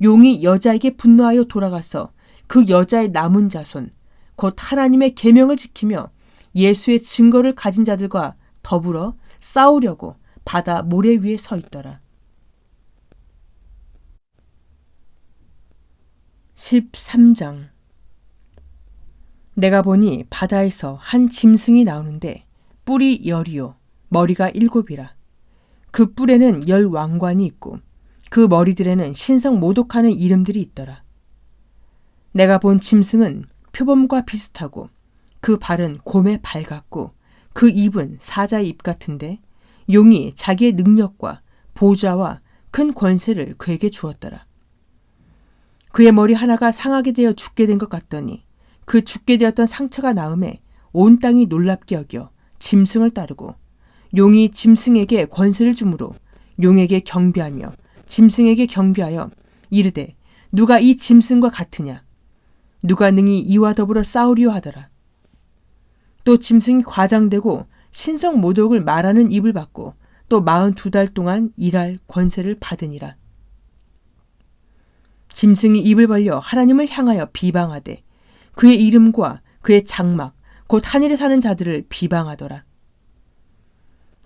용이 여자에게 분노하여 돌아가서 그 여자의 남은 자손 곧 하나님의 계명을 지키며 예수의 증거를 가진 자들과 더불어 싸우려고 바다 모래 위에 서 있더라. 13장. 내가 보니 바다에서 한 짐승이 나오는데 뿔이 10이요 머리가 7이라. 그 뿔에는 10 왕관이 있고 그 머리들에는 신성 모독하는 이름들이 있더라. 내가 본 짐승은 표범과 비슷하고 그 발은 곰의 발 같고 그 입은 사자의 입 같은데 용이 자기의 능력과 보좌와 큰 권세를 그에게 주었더라. 그의 머리 하나가 상하게 되어 죽게 된 것 같더니 그 죽게 되었던 상처가 나음에 온 땅이 놀랍게 여겨 짐승을 따르고 용이 짐승에게 권세를 주므로 용에게 경배하며 짐승에게 경배하여 이르되 누가 이 짐승과 같으냐? 누가 능히 이와 더불어 싸우리요 하더라. 또 짐승이 과장되고 신성 모독을 말하는 입을 받고 또 42달 동안 일할 권세를 받으니라. 짐승이 입을 벌려 하나님을 향하여 비방하되 그의 이름과 그의 장막 곧 하늘에 사는 자들을 비방하더라.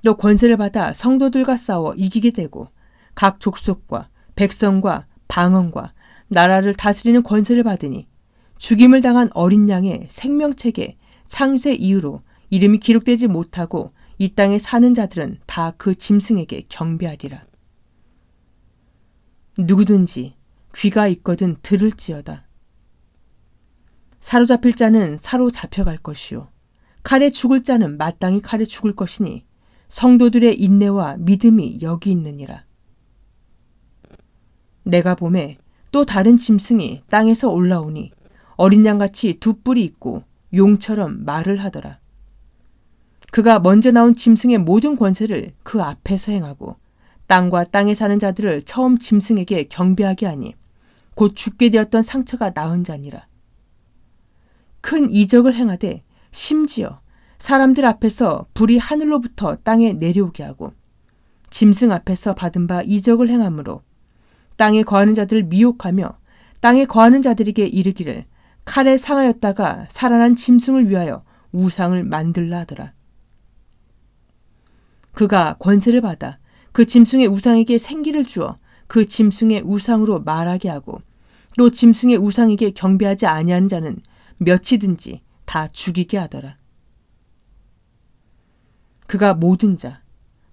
또 권세를 받아 성도들과 싸워 이기게 되고 각 족속과 백성과 방언과 나라를 다스리는 권세를 받으니 죽임을 당한 어린 양의 생명책에 창세 이후로 이름이 기록되지 못하고 이 땅에 사는 자들은 다 그 짐승에게 경배하리라. 누구든지 귀가 있거든 들을지어다. 사로잡힐 자는 사로잡혀갈 것이요 칼에 죽을 자는 마땅히 칼에 죽을 것이니 성도들의 인내와 믿음이 여기 있느니라. 내가 보매 또 다른 짐승이 땅에서 올라오니 어린 양같이 두 뿔이 있고 용처럼 말을 하더라. 그가 먼저 나온 짐승의 모든 권세를 그 앞에서 행하고 땅과 땅에 사는 자들을 처음 짐승에게 경배하게 하니 곧 죽게 되었던 상처가 나은 자니라. 큰 이적을 행하되 심지어 사람들 앞에서 불이 하늘로부터 땅에 내려오게 하고 짐승 앞에서 받은 바 이적을 행함으로 땅에 거하는 자들을 미혹하며 땅에 거하는 자들에게 이르기를 칼에 상하였다가 살아난 짐승을 위하여 우상을 만들라 하더라. 그가 권세를 받아 그 짐승의 우상에게 생기를 주어 그 짐승의 우상으로 말하게 하고 또 짐승의 우상에게 경배하지 아니하는 자는 몇이든지 다 죽이게 하더라. 그가 모든 자,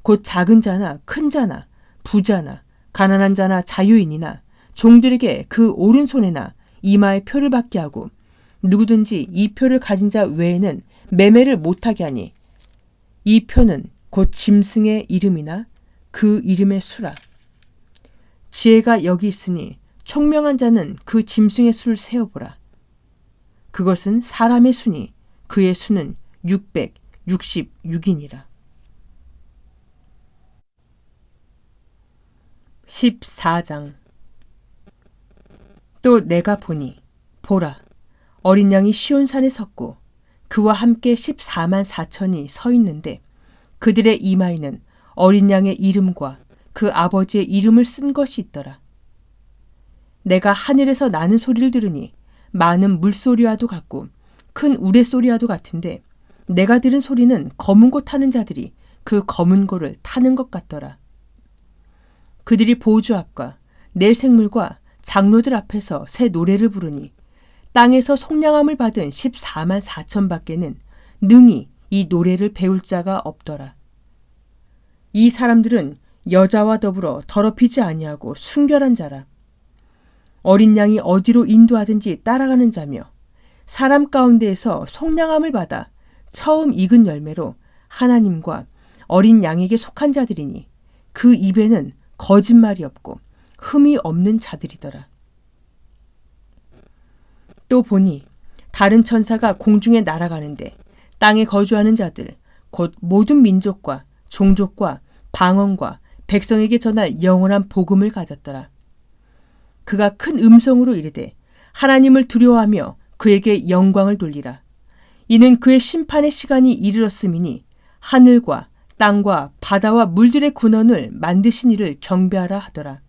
곧 작은 자나 큰 자나 부자나 가난한 자나 자유인이나 종들에게 그 오른손에나 이마에 표를 받게 하고 누구든지 이 표를 가진 자 외에는 매매를 못하게 하니 이 표는 곧 짐승의 이름이나 그 이름의 수라. 지혜가 여기 있으니 총명한 자는 그 짐승의 수를 세어보라. 그것은 사람의 수니 그의 수는 666이니라. 14장. 또 내가 보니 보라 어린 양이 시온산에 섰고 그와 함께 14만 4천이 서 있는데 그들의 이마에는 어린 양의 이름과 그 아버지의 이름을 쓴 것이 있더라. 내가 하늘에서 나는 소리를 들으니 많은 물소리와도 같고 큰 우레소리와도 같은데 내가 들은 소리는 검은 고 타는 자들이 그 검은 고를 타는 것 같더라. 그들이 보좌 앞과 내 생물과 장로들 앞에서 새 노래를 부르니 땅에서 속량함을 받은 14만 4천 밖에는 능히 이 노래를 배울 자가 없더라. 이 사람들은 여자와 더불어 더럽히지 아니하고 순결한 자라. 어린 양이 어디로 인도하든지 따라가는 자며 사람 가운데에서 속량함을 받아 처음 익은 열매로 하나님과 어린 양에게 속한 자들이니 그 입에는 거짓말이 없고 흠이 없는 자들이더라. 또 보니 다른 천사가 공중에 날아가는데 땅에 거주하는 자들 곧 모든 민족과 종족과 방언과 백성에게 전할 영원한 복음을 가졌더라. 그가 큰 음성으로 이르되 하나님을 두려워하며 그에게 영광을 돌리라. 이는 그의 심판의 시간이 이르렀음이니 하늘과 땅과 바다와 물들의 근원을 만드신 이를 경배하라 하더라.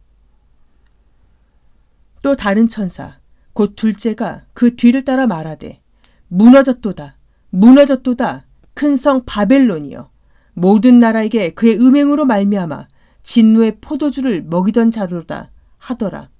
또 다른 천사 곧 둘째가 그 뒤를 따라 말하되 무너졌도다 무너졌도다 큰 성 바벨론이여 모든 나라에게 그의 음행으로 말미암아 진노의 포도주를 먹이던 자로다 하더라.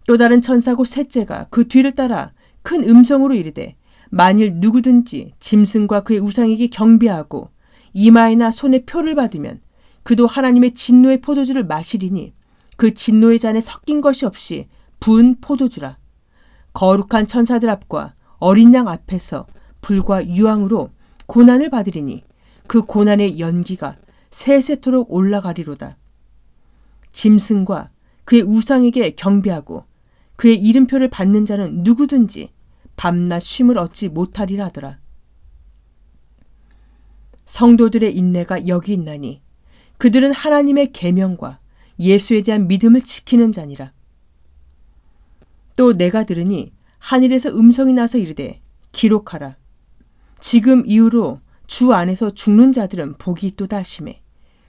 또 다른 천사 곧 셋째가 그 뒤를 따라 큰 음성으로 이르되 만일 누구든지 짐승과 그의 우상에게 경배하고 이마에나 손에 표를 받으면 그도 하나님의 진노의 포도주를 마시리니 그 진노의 잔에 섞인 것이 없이 부은 포도주라. 거룩한 천사들 앞과 어린 양 앞에서 불과 유황으로 고난을 받으리니 그 고난의 연기가 세세토록 올라가리로다. 짐승과 그의 우상에게 경배하고 그의 이름표를 받는 자는 누구든지 밤낮 쉼을 얻지 못하리라 하더라. 성도들의 인내가 여기 있나니 그들은 하나님의 계명과 예수에 대한 믿음을 지키는 자니라. 또 내가 들으니 하늘에서 음성이 나서 이르되 기록하라. 지금 이후로 주 안에서 죽는 자들은 복이 있도다 하시매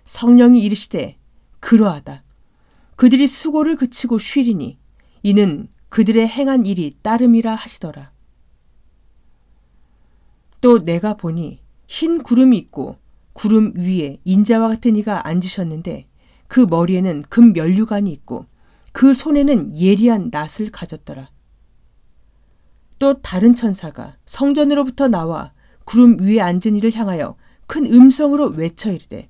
성령이 이르시되 그러하다. 그들이 수고를 그치고 쉬리니 이는 그들의 행한 일이 따름이라 하시더라. 또 내가 보니 흰 구름이 있고 구름 위에 인자와 같은 이가 앉으셨는데 그 머리에는 금 면류관이 있고 그 손에는 예리한 낫을 가졌더라. 또 다른 천사가 성전으로부터 나와 구름 위에 앉은 이를 향하여 큰 음성으로 외쳐 이르되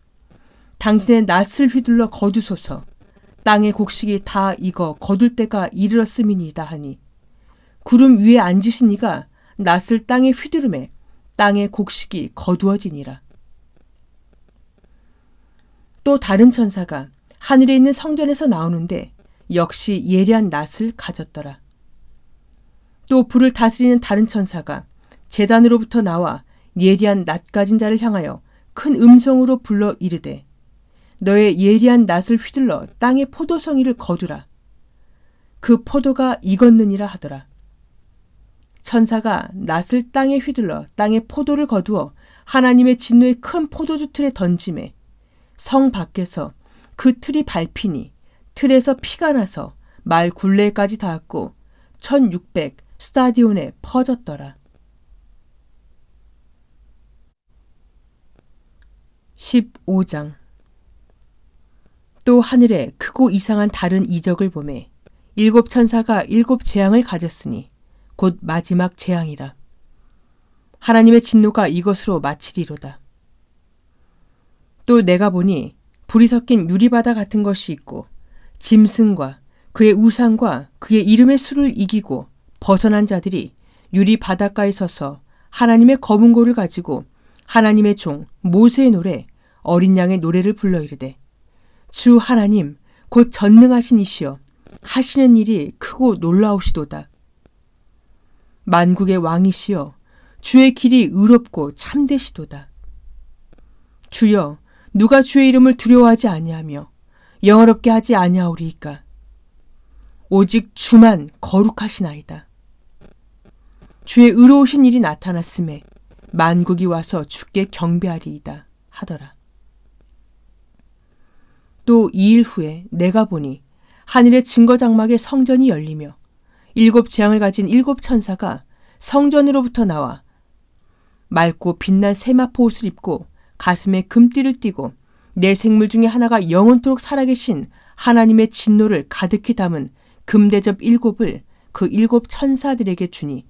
당신의 낫을 휘둘러 거두소서. 땅의 곡식이 다 익어 거둘 때가 이르렀음이니이다 하니 구름 위에 앉으신 이가 낫을 땅에 휘두르매 땅의 곡식이 거두어지니라. 또 다른 천사가 하늘에 있는 성전에서 나오는데 역시 예리한 낫을 가졌더라. 또 불을 다스리는 다른 천사가 제단으로부터 나와 예리한 낫 가진 자를 향하여 큰 음성으로 불러 이르되 너의 예리한 낫을 휘둘러 땅의 포도성이를 거두라. 그 포도가 익었느니라 하더라. 천사가 낫을 땅에 휘둘러 땅의 포도를 거두어 하나님의 진노의 큰 포도주 틀에 던지매 성 밖에서 그 틀이 밟히니 틀에서 피가 나서 말 굴레까지 닿았고 1600 스타디온에 퍼졌더라. 15장. 또 하늘에 크고 이상한 다른 이적을 보매 일곱 천사가 일곱 재앙을 가졌으니 곧 마지막 재앙이라. 하나님의 진노가 이것으로 마치리로다. 또 내가 보니 불이 섞인 유리바다 같은 것이 있고 짐승과 그의 우상과 그의 이름의 수를 이기고 벗어난 자들이 유리 바닷가에 서서 하나님의 검은고를 가지고 하나님의 종 모세의 노래 어린 양의 노래를 불러 이르되 주 하나님 곧 전능하신 이시여 하시는 일이 크고 놀라우시도다. 만국의 왕이시여 주의 길이 의롭고 참되시도다. 주여 누가 주의 이름을 두려워하지 아니하며 영화롭게 하지 아니하오리이까. 오직 주만 거룩하시나이다. 주의 의로우신 일이 나타났음에 만국이 와서 주께 경배하리이다 하더라. 또 2일 후에 내가 보니 하늘의 증거장막의 성전이 열리며 일곱 재앙을 가진 일곱 천사가 성전으로부터 나와 맑고 빛난 세마포 옷을 입고 가슴에 금띠를 띠고 내 생물 중에 하나가 영원토록 살아계신 하나님의 진노를 가득히 담은 금대접 일곱을 그 일곱 천사들에게 주니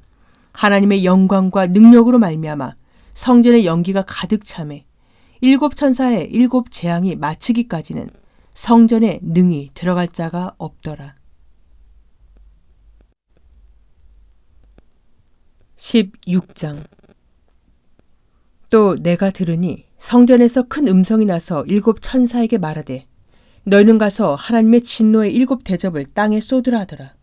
하나님의 영광과 능력으로 말미암아 성전의 연기가 가득 차매 일곱 천사의 일곱 재앙이 마치기까지는 성전에 능히 들어갈 자가 없더라. 16장. 또 내가 들으니 성전에서 큰 음성이 나서 일곱 천사에게 말하되 너희는 가서 하나님의 진노의 일곱 대접을 땅에 쏟으라 하더라.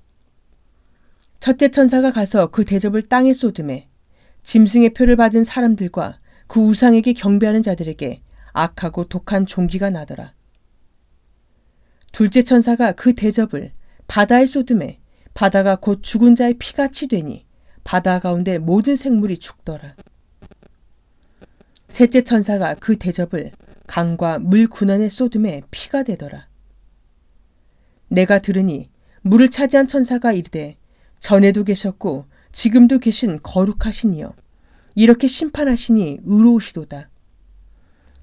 첫째 천사가 가서 그 대접을 땅에 쏟음에 짐승의 표를 받은 사람들과 그 우상에게 경배하는 자들에게 악하고 독한 종기가 나더라. 둘째 천사가 그 대접을 바다에 쏟음에 바다가 곧 죽은 자의 피같이 되니 바다 가운데 모든 생물이 죽더라. 셋째 천사가 그 대접을 강과 물 군원에 쏟음에 피가 되더라. 내가 들으니 물을 차지한 천사가 이르되 전에도 계셨고 지금도 계신 거룩하시니여 이렇게 심판하시니 의로우시도다.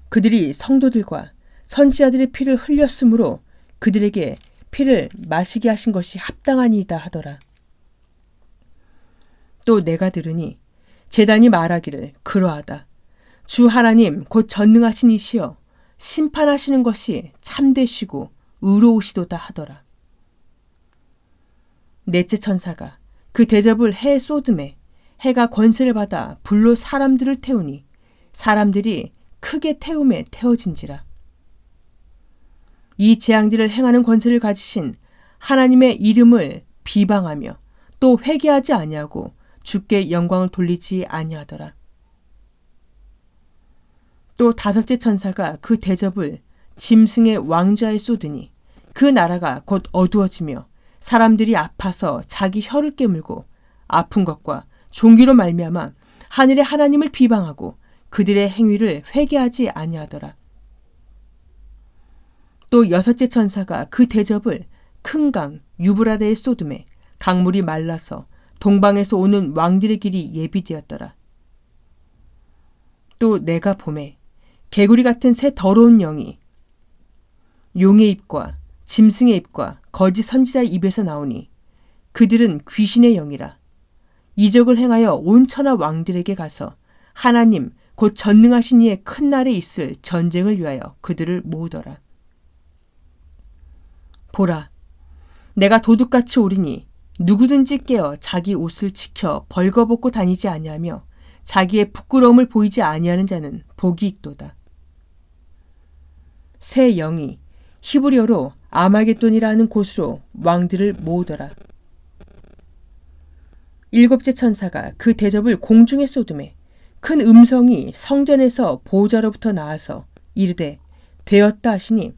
그들이 성도들과 선지자들의 피를 흘렸으므로 그들에게 피를 마시게 하신 것이 합당하니이다 하더라. 또 내가 들으니 제단이 말하기를 그러하다. 주 하나님 곧 전능하신 이시여 심판하시는 것이 참되시고 의로우시도다 하더라. 넷째 천사가 그 대접을 해에 쏟음에 해가 권세를 받아 불로 사람들을 태우니 사람들이 크게 태움에 태워진지라. 이 재앙들을 행하는 권세를 가지신 하나님의 이름을 비방하며 또 회개하지 아니하고 주께 영광을 돌리지 아니하더라. 또 다섯째 천사가 그 대접을 짐승의 왕좌에 쏟으니 그 나라가 곧 어두워지며 사람들이 아파서 자기 혀를 깨물고 아픈 것과 종기로 말미암아 하늘의 하나님을 비방하고 그들의 행위를 회개하지 아니하더라. 또 여섯째 천사가 그 대접을 큰 강 유브라데에 쏟음에 강물이 말라서 동방에서 오는 왕들의 길이 예비되었더라. 또 내가 보매 개구리 같은 새 더러운 영이 용의 입과 짐승의 입과 거짓 선지자의 입에서 나오니 그들은 귀신의 영이라. 이적을 행하여 온 천하 왕들에게 가서 하나님 곧 전능하신 이의 큰 날에 있을 전쟁을 위하여 그들을 모으더라. 보라, 내가 도둑같이 오리니 누구든지 깨어 자기 옷을 지켜 벌거벗고 다니지 아니하며 자기의 부끄러움을 보이지 아니하는 자는 복이 있도다. 새 영이 히브리어로 아마겟돈이라는 곳으로 왕들을 모으더라. 일곱째 천사가 그 대접을 공중에 쏟음에 큰 음성이 성전에서 보호자로부터 나와서 이르되 되었다 하시니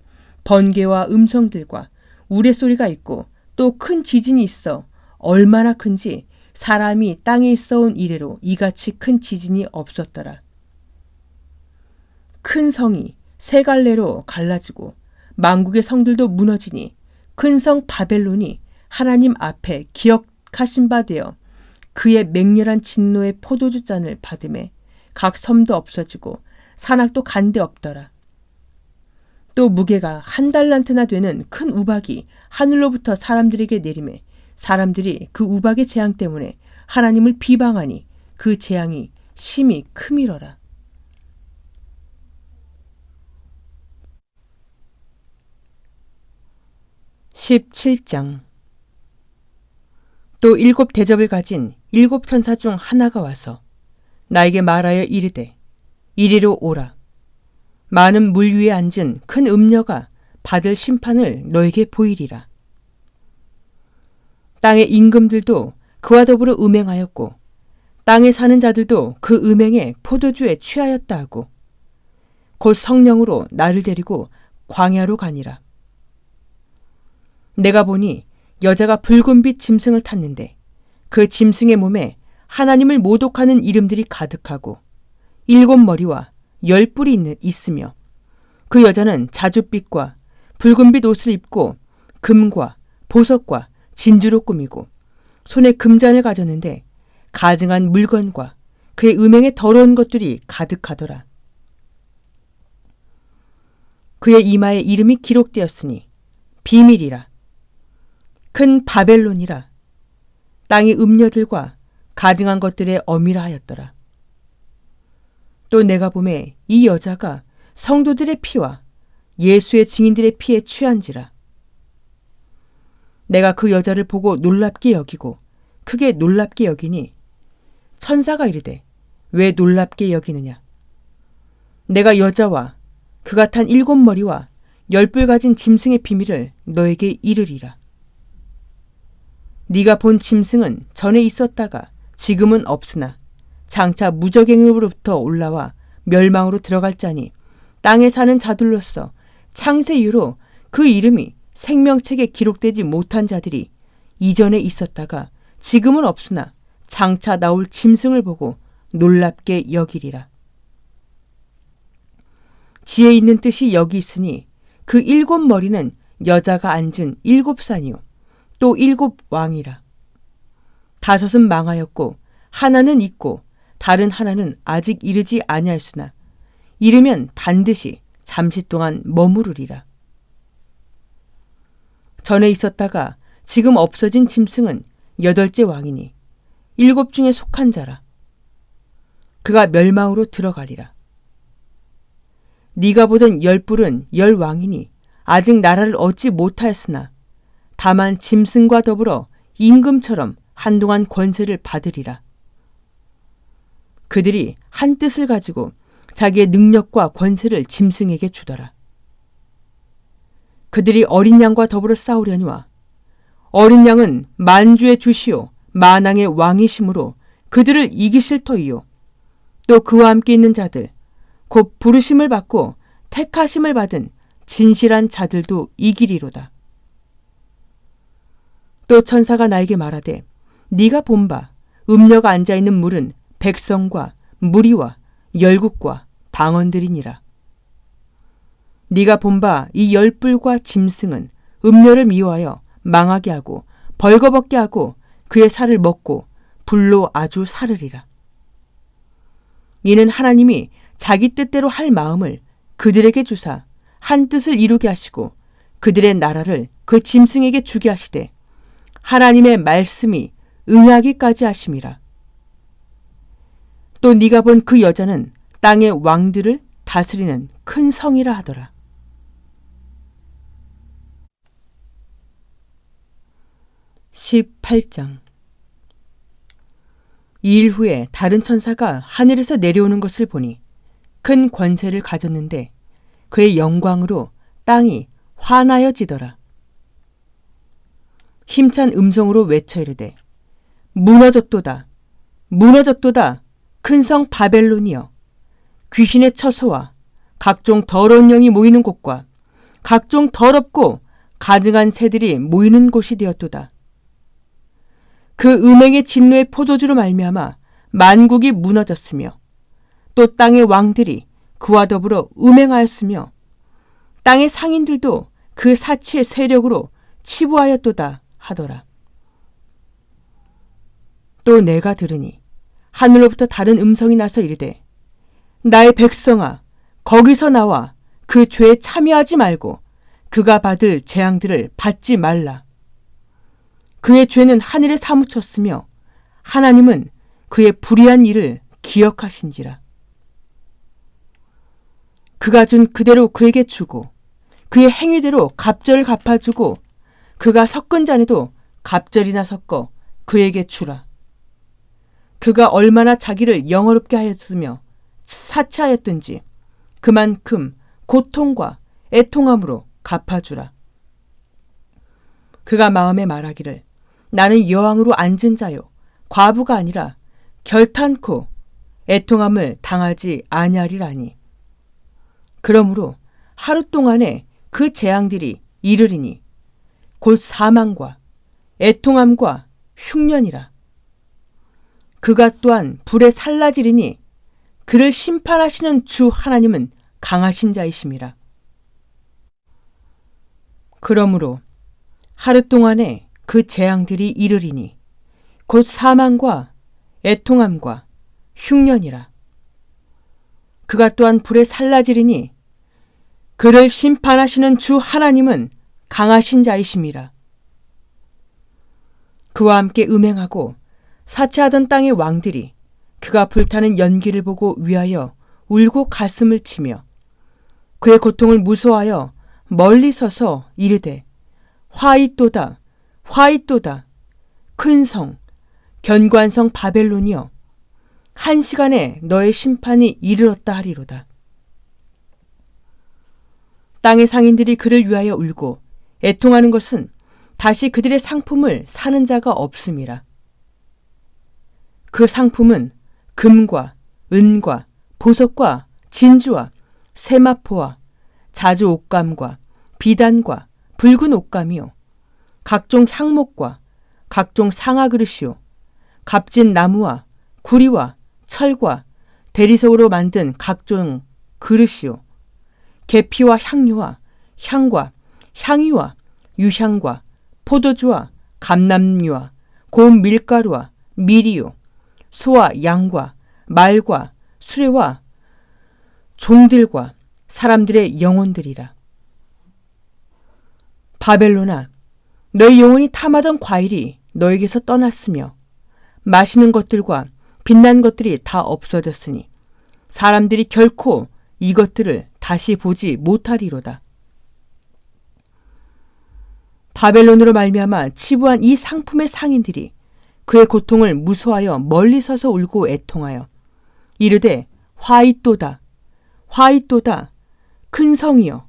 번개와 음성들과 우레소리가 있고 또 큰 지진이 있어 얼마나 큰지 사람이 땅에 있어온 이래로 이같이 큰 지진이 없었더라. 큰 성이 세 갈래로 갈라지고 만국의 성들도 무너지니 큰 성 바벨론이 하나님 앞에 기억하신 바 되어 그의 맹렬한 진노의 포도주 잔을 받음에 각 섬도 없어지고 산악도 간데 없더라. 또 무게가 1달란트나 되는 큰 우박이 하늘로부터 사람들에게 내리매 사람들이 그 우박의 재앙 때문에 하나님을 비방하니 그 재앙이 심히 크미러라. (17장) 또 7 대접을 가진 7 천사 중 하나가 와서 나에게 말하여 이르되 이리로 오라. 많은 물 위에 앉은 큰 음녀가 받을 심판을 너에게 보이리라. 땅의 임금들도 그와 더불어 음행하였고 땅에 사는 자들도 그 음행에 포도주에 취하였다 하고 곧 성령으로 나를 데리고 광야로 가니라. 내가 보니 여자가 붉은빛 짐승을 탔는데 그 짐승의 몸에 하나님을 모독하는 이름들이 가득하고 7 머리와 10 뿔이 있으며 그 여자는 자줏빛과 붉은빛 옷을 입고 금과 보석과 진주로 꾸미고 손에 금잔을 가졌는데 가증한 물건과 그의 음행에 더러운 것들이 가득하더라. 그의 이마에 이름이 기록되었으니 비밀이라. 큰 바벨론이라. 땅의 음녀들과 가증한 것들의 어미라 하였더라. 또 내가 보매 이 여자가 성도들의 피와 예수의 증인들의 피에 취한지라. 내가 그 여자를 보고 놀랍게 여기고 크게 놀랍게 여기니 천사가 이르되 왜 놀랍게 여기느냐. 내가 여자와 그가 탄 7 머리와 10뿔 가진 짐승의 비밀을 너에게 이르리라. 네가 본 짐승은 전에 있었다가 지금은 없으나 장차 무적행으로부터 올라와 멸망으로 들어갈 자니 땅에 사는 자들로서 창세 이후로 그 이름이 생명책에 기록되지 못한 자들이 이전에 있었다가 지금은 없으나 장차 나올 짐승을 보고 놀랍게 여기리라. 지혜 있는 뜻이 여기 있으니 그 7 머리는 여자가 앉은 7 산이요 또 7 왕이라. 5은 망하였고 하나는 있고 다른 하나는 아직 이르지 아니하였으나 이르면 반드시 잠시 동안 머무르리라. 전에 있었다가 지금 없어진 짐승은 8째 왕이니 7 중에 속한 자라. 그가 멸망으로 들어가리라. 네가 보던 10뿔은 10 왕이니 아직 나라를 얻지 못하였으나 다만 짐승과 더불어 임금처럼 한동안 권세를 받으리라. 그들이 한 뜻을 가지고 자기의 능력과 권세를 짐승에게 주더라. 그들이 어린 양과 더불어 싸우려니와 어린 양은 만주의 주시오 만왕의 왕이심으로 그들을 이기실 터이요 또 그와 함께 있는 자들 곧 부르심을 받고 택하심을 받은 진실한 자들도 이기리로다. 또 천사가 나에게 말하되 네가 본 바 음녀가 앉아있는 물은 백성과 무리와 열국과 방언들이니라. 네가 본 바 이 열불과 짐승은 음녀를 미워하여 망하게 하고 벌거벗게 하고 그의 살을 먹고 불로 아주 사르리라. 이는 하나님이 자기 뜻대로 할 마음을 그들에게 주사 한 뜻을 이루게 하시고 그들의 나라를 그 짐승에게 주게 하시되 하나님의 말씀이 응하기까지 하심이라. 또 네가 본 그 여자는 땅의 왕들을 다스리는 큰 성이라 하더라. 18장. 이 일 후에 다른 천사가 하늘에서 내려오는 것을 보니 큰 권세를 가졌는데 그의 영광으로 땅이 환하여지더라. 힘찬 음성으로 외쳐 이르되 무너졌도다 무너졌도다 큰 성 바벨론이여 귀신의 처소와 각종 더러운 영이 모이는 곳과 각종 더럽고 가증한 새들이 모이는 곳이 되었도다. 그 음행의 진노의 포도주로 말미암아 만국이 무너졌으며 또 땅의 왕들이 그와 더불어 음행하였으며 땅의 상인들도 그 사치의 세력으로 치부하였도다 하더라. 또 내가 들으니 하늘로부터 다른 음성이 나서 이르되 나의 백성아 거기서 나와 그 죄에 참여하지 말고 그가 받을 재앙들을 받지 말라. 그의 죄는 하늘에 사무쳤으며 하나님은 그의 불의한 일을 기억하신지라. 그가 준 그대로 그에게 주고 그의 행위대로 갑절을 갚아주고 그가 섞은 잔에도 갑절이나 섞어 그에게 주라. 그가 얼마나 자기를 영어롭게 하였으며 사치하였든지 그만큼 고통과 애통함으로 갚아주라. 그가 마음에 말하기를 나는 여왕으로 앉은 자요 과부가 아니라 결탄코 애통함을 당하지 아니하리라니. 그러므로 하루 동안에 그 재앙들이 이르리니 곧 사망과 애통함과 흉년이라. 그가 또한 불에 살라지리니 그를 심판하시는 주 하나님은 강하신 자이심이라. 그러므로 하루 동안에 그 재앙들이 이르리니 곧 사망과 애통함과 흉년이라. 그가 또한 불에 살라지리니 그를 심판하시는 주 하나님은 강하신 자이심이라. 그와 함께 음행하고 사치하던 땅의 왕들이 그가 불타는 연기를 보고 위하여 울고 가슴을 치며 그의 고통을 무서워하여 멀리 서서 이르되 화이또다 화이또다 큰 성 견고한 성 바벨론이여 한 시간에 너의 심판이 이르렀다 하리로다. 땅의 상인들이 그를 위하여 울고 애통하는 것은 다시 그들의 상품을 사는 자가 없음이라. 그 상품은 금과 은과 보석과 진주와 세마포와 자주 옷감과 비단과 붉은 옷감이요 각종 향목과 각종 상아 그릇이요 값진 나무와 구리와 철과 대리석으로 만든 각종 그릇이요 계피와 향료와 향과 향유와 유향과 포도주와 감람류와 고운 밀가루와 밀이요 소와 양과 말과 수레와 종들과 사람들의 영혼들이라. 바벨론아, 너희 영혼이 탐하던 과일이 너에게서 떠났으며 마시는 것들과 빛난 것들이 다 없어졌으니 사람들이 결코 이것들을 다시 보지 못하리로다. 바벨론으로 말미암아 치부한 이 상품의 상인들이 그의 고통을 무서워하여 멀리 서서 울고 애통하여 이르되 화이또다 화이또다 큰 성이여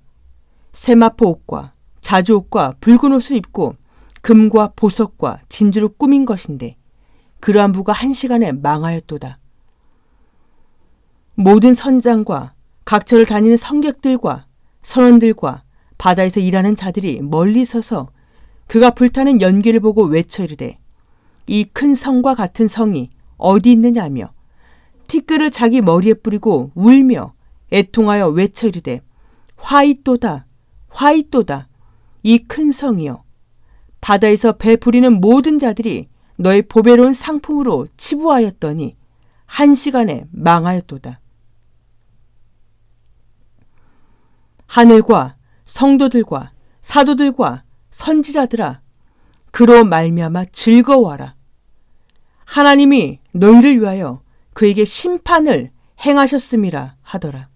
세마포 옷과 자주 옷과 붉은 옷을 입고 금과 보석과 진주로 꾸민 것인데 그러한 부가 한 시간에 망하였도다. 모든 선장과 각처를 다니는 성객들과 선원들과 바다에서 일하는 자들이 멀리 서서 그가 불타는 연기를 보고 외쳐 이르되 이 큰 성과 같은 성이 어디 있느냐며 티끌을 자기 머리에 뿌리고 울며 애통하여 외쳐 이르되 화있도다 화있도다 이 큰 성이여 바다에서 배 부리는 모든 자들이 너의 보배로운 상품으로 치부하였더니 한 시간에 망하였도다. 하늘과 성도들과 사도들과 선지자들아 그로 말미암아 즐거워하라. 하나님이 너희를 위하여 그에게 심판을 행하셨음이라 하더라.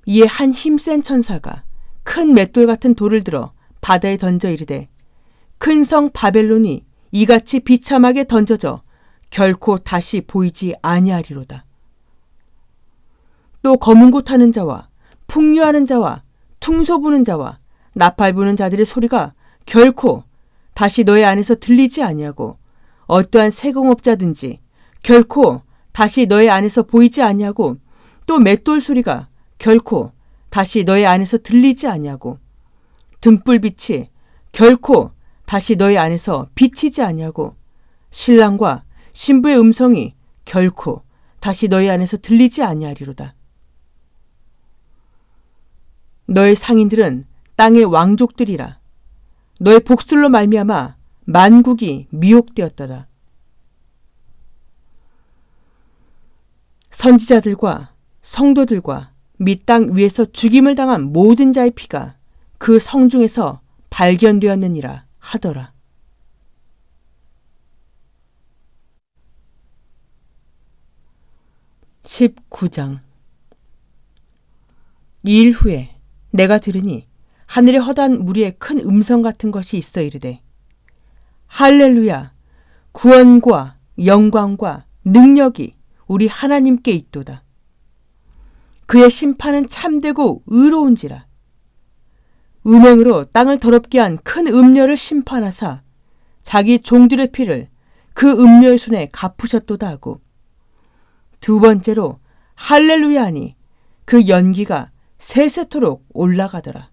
이에 한 힘센 천사가 큰 맷돌 같은 돌을 들어 바다에 던져 이르되 큰 성 바벨론이 이같이 비참하게 던져져 결코 다시 보이지 아니하리로다. 또 검은 고 타는 자와 풍류하는 자와 퉁소 부는 자와 나팔 부는 자들의 소리가 결코 다시 너의 안에서 들리지 아니하고 어떠한 세공업자든지 결코 다시 너의 안에서 보이지 아니하고 또 맷돌 소리가 결코 다시 너의 안에서 들리지 아니하고 등불빛이 결코 다시 너희 안에서 비치지 아니하고 신랑과 신부의 음성이 결코 다시 너희 안에서 들리지 아니하리로다. 너의 상인들은 땅의 왕족들이라. 너의 복술로 말미암아 만국이 미혹되었더라. 선지자들과 성도들과 및 땅 위에서 죽임을 당한 모든 자의 피가 그 성중에서 발견되었느니라 하더라. (19장) 이 일 후에 내가 들으니 하늘의 허다한 무리에 큰 음성 같은 것이 있어 이르되 할렐루야 구원과 영광과 능력이 우리 하나님께 있도다. 그의 심판은 참되고 의로운지라. 음행으로 땅을 더럽게 한 큰 음녀를 심판하사 자기 종들의 피를 그 음녀의 손에 갚으셨도다 하고 두 번째로 할렐루야 하니 그 연기가 세세토록 올라가더라.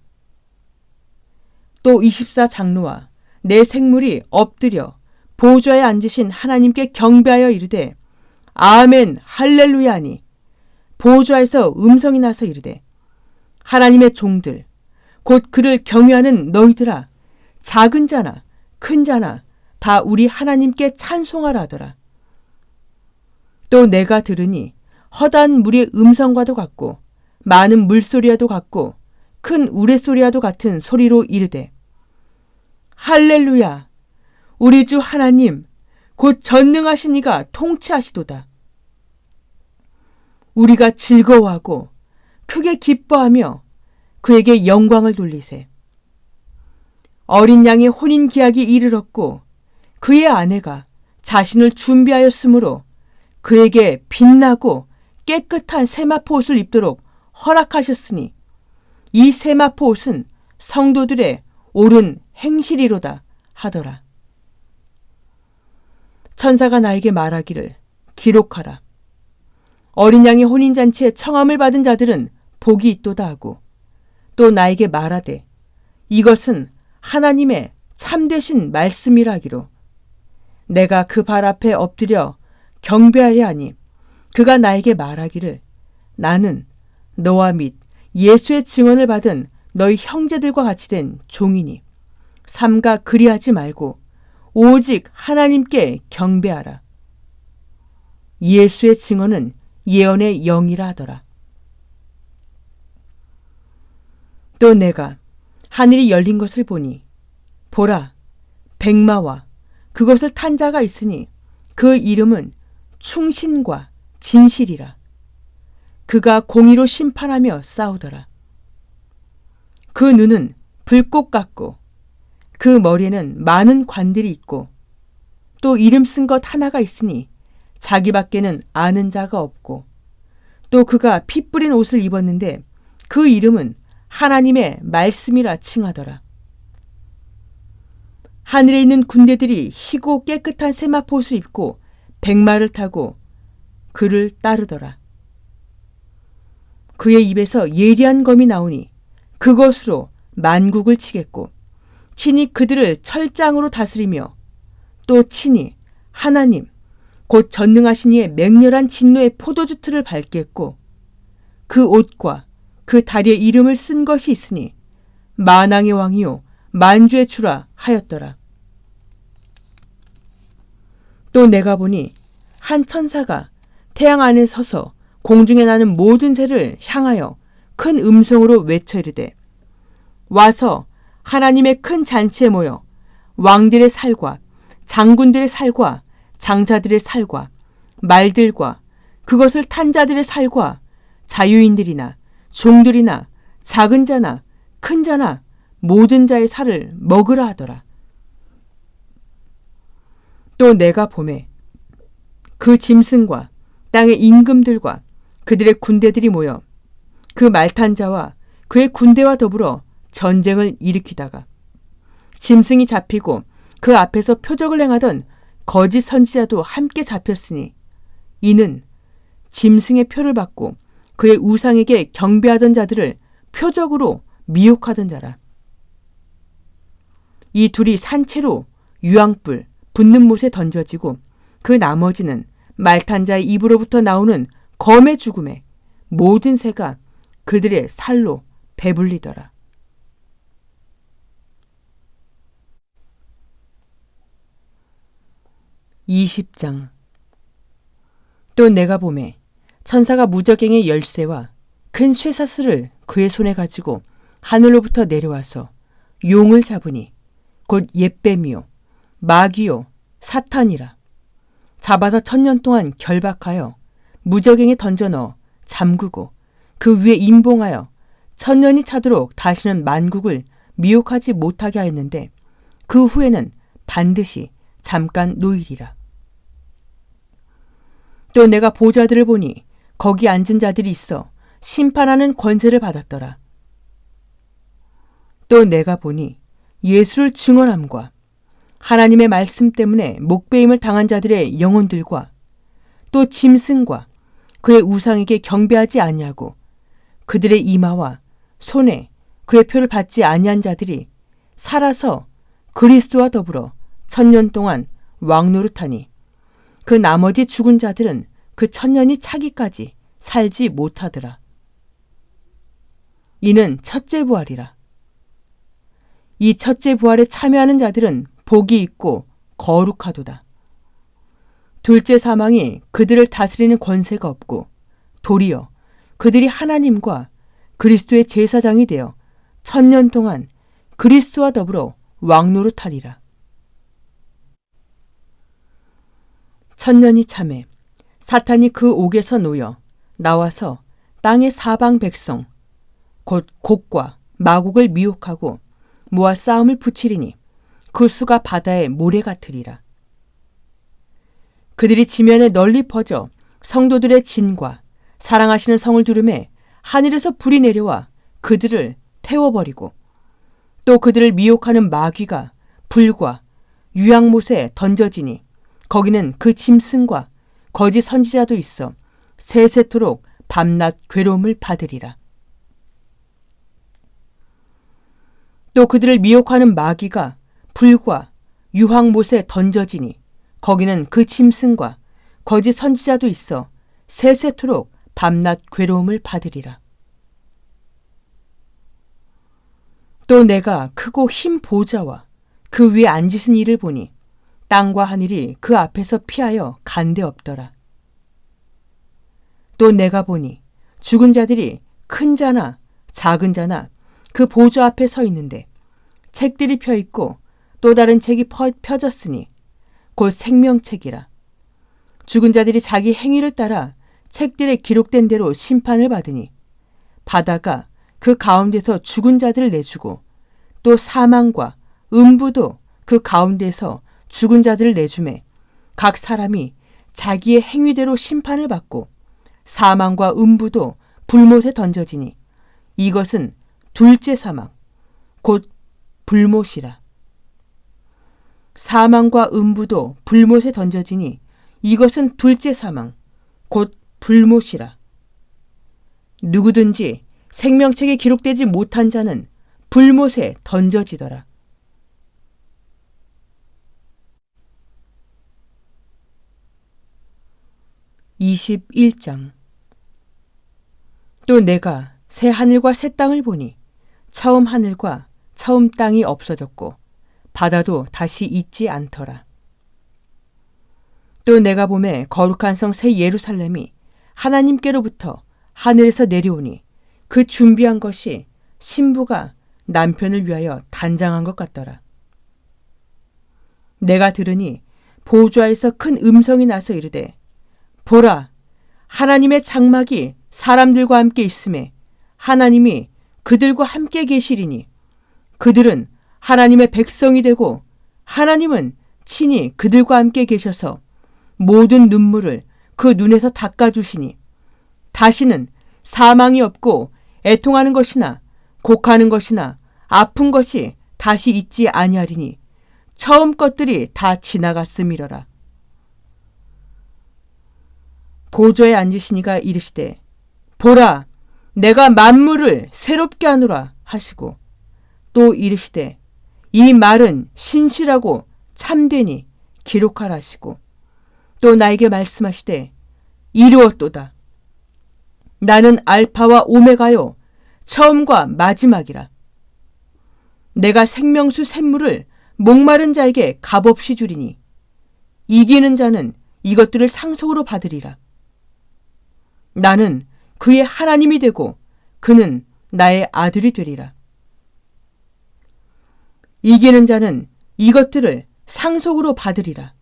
또 24장로와 네 생물이 엎드려 보좌에 앉으신 하나님께 경배하여 이르되 아멘 할렐루야 하니 보좌에서 음성이 나서 이르되 하나님의 종들 곧 그를 경외하는 너희들아 작은 자나 큰 자나 다 우리 하나님께 찬송하라 하더라. 또 내가 들으니 허다한 물의 음성과도 같고 많은 물소리와도 같고 큰 우레소리와도 같은 소리로 이르되 할렐루야 우리 주 하나님 곧 전능하신 이가 통치하시도다. 우리가 즐거워하고 크게 기뻐하며 그에게 영광을 돌리세. 어린 양의 혼인 기약이 이르렀고 그의 아내가 자신을 준비하였으므로 그에게 빛나고 깨끗한 세마포 옷을 입도록 허락하셨으니 이 세마포 옷은 성도들의 옳은 행실이로다 하더라. 천사가 나에게 말하기를 기록하라. 어린 양의 혼인잔치에 청함을 받은 자들은 복이 있도다 하고 또 나에게 말하되 이것은 하나님의 참되신 말씀이라 하기로 내가 그 발 앞에 엎드려 경배하려 하니 그가 나에게 말하기를 나는 너와 및 예수의 증언을 받은 너희 형제들과 같이 된 종이니 삼가 그리하지 말고 오직 하나님께 경배하라. 예수의 증언은 예언의 영이라 하더라. 또 내가 하늘이 열린 것을 보니 보라 백마와 그것을 탄 자가 있으니 그 이름은 충신과 진실이라. 그가 공의로 심판하며 싸우더라. 그 눈은 불꽃 같고 그 머리에는 많은 관들이 있고 또 이름 쓴 것 하나가 있으니 자기밖에는 아는 자가 없고 또 그가 피 뿌린 옷을 입었는데 그 이름은 하나님의 말씀이라 칭하더라. 하늘에 있는 군대들이 희고 깨끗한 세마포 옷을 입고 백마를 타고 그를 따르더라. 그의 입에서 예리한 검이 나오니 그것으로 만국을 치겠고 친히 그들을 철장으로 다스리며 또 친히 하나님 곧 전능하신 이의 맹렬한 진노의 포도주 틀을 밟겠고 그 옷과 그 다리에 이름을 쓴 것이 있으니 만왕의 왕이요 만주의 주라 하였더라. 또 내가 보니 한 천사가 태양 안에 서서 공중에 나는 모든 새를 향하여 큰 음성으로 외쳐 이르되 와서 하나님의 큰 잔치에 모여 왕들의 살과 장군들의 살과 장자들의 살과 말들과 그것을 탄 자들의 살과 자유인들이나 종들이나 작은 자나 큰 자나 모든 자의 살을 먹으라 하더라. 또 내가 보매 그 짐승과 땅의 임금들과 그들의 군대들이 모여 그 말탄 자와 그의 군대와 더불어 전쟁을 일으키다가 짐승이 잡히고 그 앞에서 표적을 행하던 거짓 선지자도 함께 잡혔으니 이는 짐승의 표를 받고 그의 우상에게 경배하던 자들을 표적으로 미혹하던 자라. 이 둘이 산채로 유황불 붙는 못에 던져지고 그 나머지는 말탄 자의 입으로부터 나오는 검의 죽음에 모든 새가 그들의 살로 배불리더라. (20장) 또 내가 보매 천사가 무저갱의 열쇠와 큰 쇠사슬을 그의 손에 가지고 하늘로부터 내려와서 용을 잡으니 곧 옓뱀이요 마귀요 사탄이라. 잡아서 1000년 동안 결박하여 무저갱에 던져 넣어 잠그고 그 위에 임봉하여 1000년이 차도록 다시는 만국을 미혹하지 못하게 하였는데 그 후에는 반드시 잠깐 노일이라. 또 내가 보좌들을 보니 거기 앉은 자들이 있어 심판하는 권세를 받았더라. 또 내가 보니 예수를 증언함과 하나님의 말씀 때문에 목배임을 당한 자들의 영혼들과 또 짐승과 그의 우상에게 경배하지 아니하고 그들의 이마와 손에 그의 표를 받지 아니한 자들이 살아서 그리스도와 더불어 1000년 동안 왕노릇하니 그 나머지 죽은 자들은 그 1000년이 차기까지 살지 못하더라. 이는 첫째 부활이라. 이 첫째 부활에 참여하는 자들은 복이 있고 거룩하도다. 둘째 사망이 그들을 다스리는 권세가 없고 도리어 그들이 하나님과 그리스도의 제사장이 되어 1000년 동안 그리스도와 더불어 왕노릇하리라. 1000년이 참에 사탄이 그 옥에서 놓여 나와서 땅의 사방 백성 곧 곡과 마곡을 미혹하고 모아 싸움을 붙이리니 그 수가 바다의 모래 같으리라. 그들이 지면에 널리 퍼져 성도들의 진과 사랑하시는 성을 두르매 하늘에서 불이 내려와 그들을 태워버리고 또 그들을 미혹하는 마귀가 불과 유황못에 던져지니 거기는 그 짐승과 거짓 선지자도 있어 세세토록 밤낮 괴로움을 받으리라. 또 그들을 미혹하는 마귀가 불과 유황못에 던져지니 거기는 그 짐승과 거짓 선지자도 있어 세세토록 밤낮 괴로움을 받으리라. 또 내가 크고 흰 보좌와 그 위에 앉으신 이를 보니 땅과 하늘이 그 앞에서 피하여 간데 없더라. 또 내가 보니 죽은 자들이 큰 자나 작은 자나 그 보좌 앞에 서 있는데 책들이 펴 있고 또 다른 책이 펴졌으니 곧 생명책이라. 죽은 자들이 자기 행위를 따라 책들에 기록된 대로 심판을 받으니 바다가 그 가운데서 죽은 자들을 내주고 또 사망과 음부도 그 가운데서 죽은 자들을 내주매 각 사람이 자기의 행위대로 심판을 받고 사망과 음부도 불못에 던져지니 이것은 둘째 사망 곧 불못이라. 사망과 음부도 불못에 던져지니 이것은 둘째 사망 곧 불못이라. 누구든지 생명책에 기록되지 못한 자는 불못에 던져지더라. (21장) 또 내가 새 하늘과 새 땅을 보니 처음 하늘과 처음 땅이 없어졌고 바다도 다시 있지 않더라. 또 내가 보매 거룩한 성 새 예루살렘이 하나님께로부터 하늘에서 내려오니 그 준비한 것이 신부가 남편을 위하여 단장한 것 같더라. 내가 들으니 보좌에서 큰 음성이 나서 이르되 보라, 하나님의 장막이 사람들과 함께 있음에 하나님이 그들과 함께 계시리니 그들은 하나님의 백성이 되고 하나님은 친히 그들과 함께 계셔서 모든 눈물을 그 눈에서 닦아주시니 다시는 사망이 없고 애통하는 것이나 곡하는 것이나 아픈 것이 다시 있지 아니하리니 처음 것들이 다 지나갔음이러라. 보좌에 앉으시니가 이르시되 보라, 내가 만물을 새롭게 하노라 하시고 또 이르시되 이 말은 신실하고 참되니 기록하라 하시고 또 나에게 말씀하시되 이루었도다. 나는 알파와 오메가요 처음과 마지막이라. 내가 생명수 샘물을 목마른 자에게 값없이 주리니 이기는 자는 이것들을 상속으로 받으리라. 나는 그의 하나님이 되고 그는 나의 아들이 되리라. 이기는 자는 이것들을 상속으로 받으리라.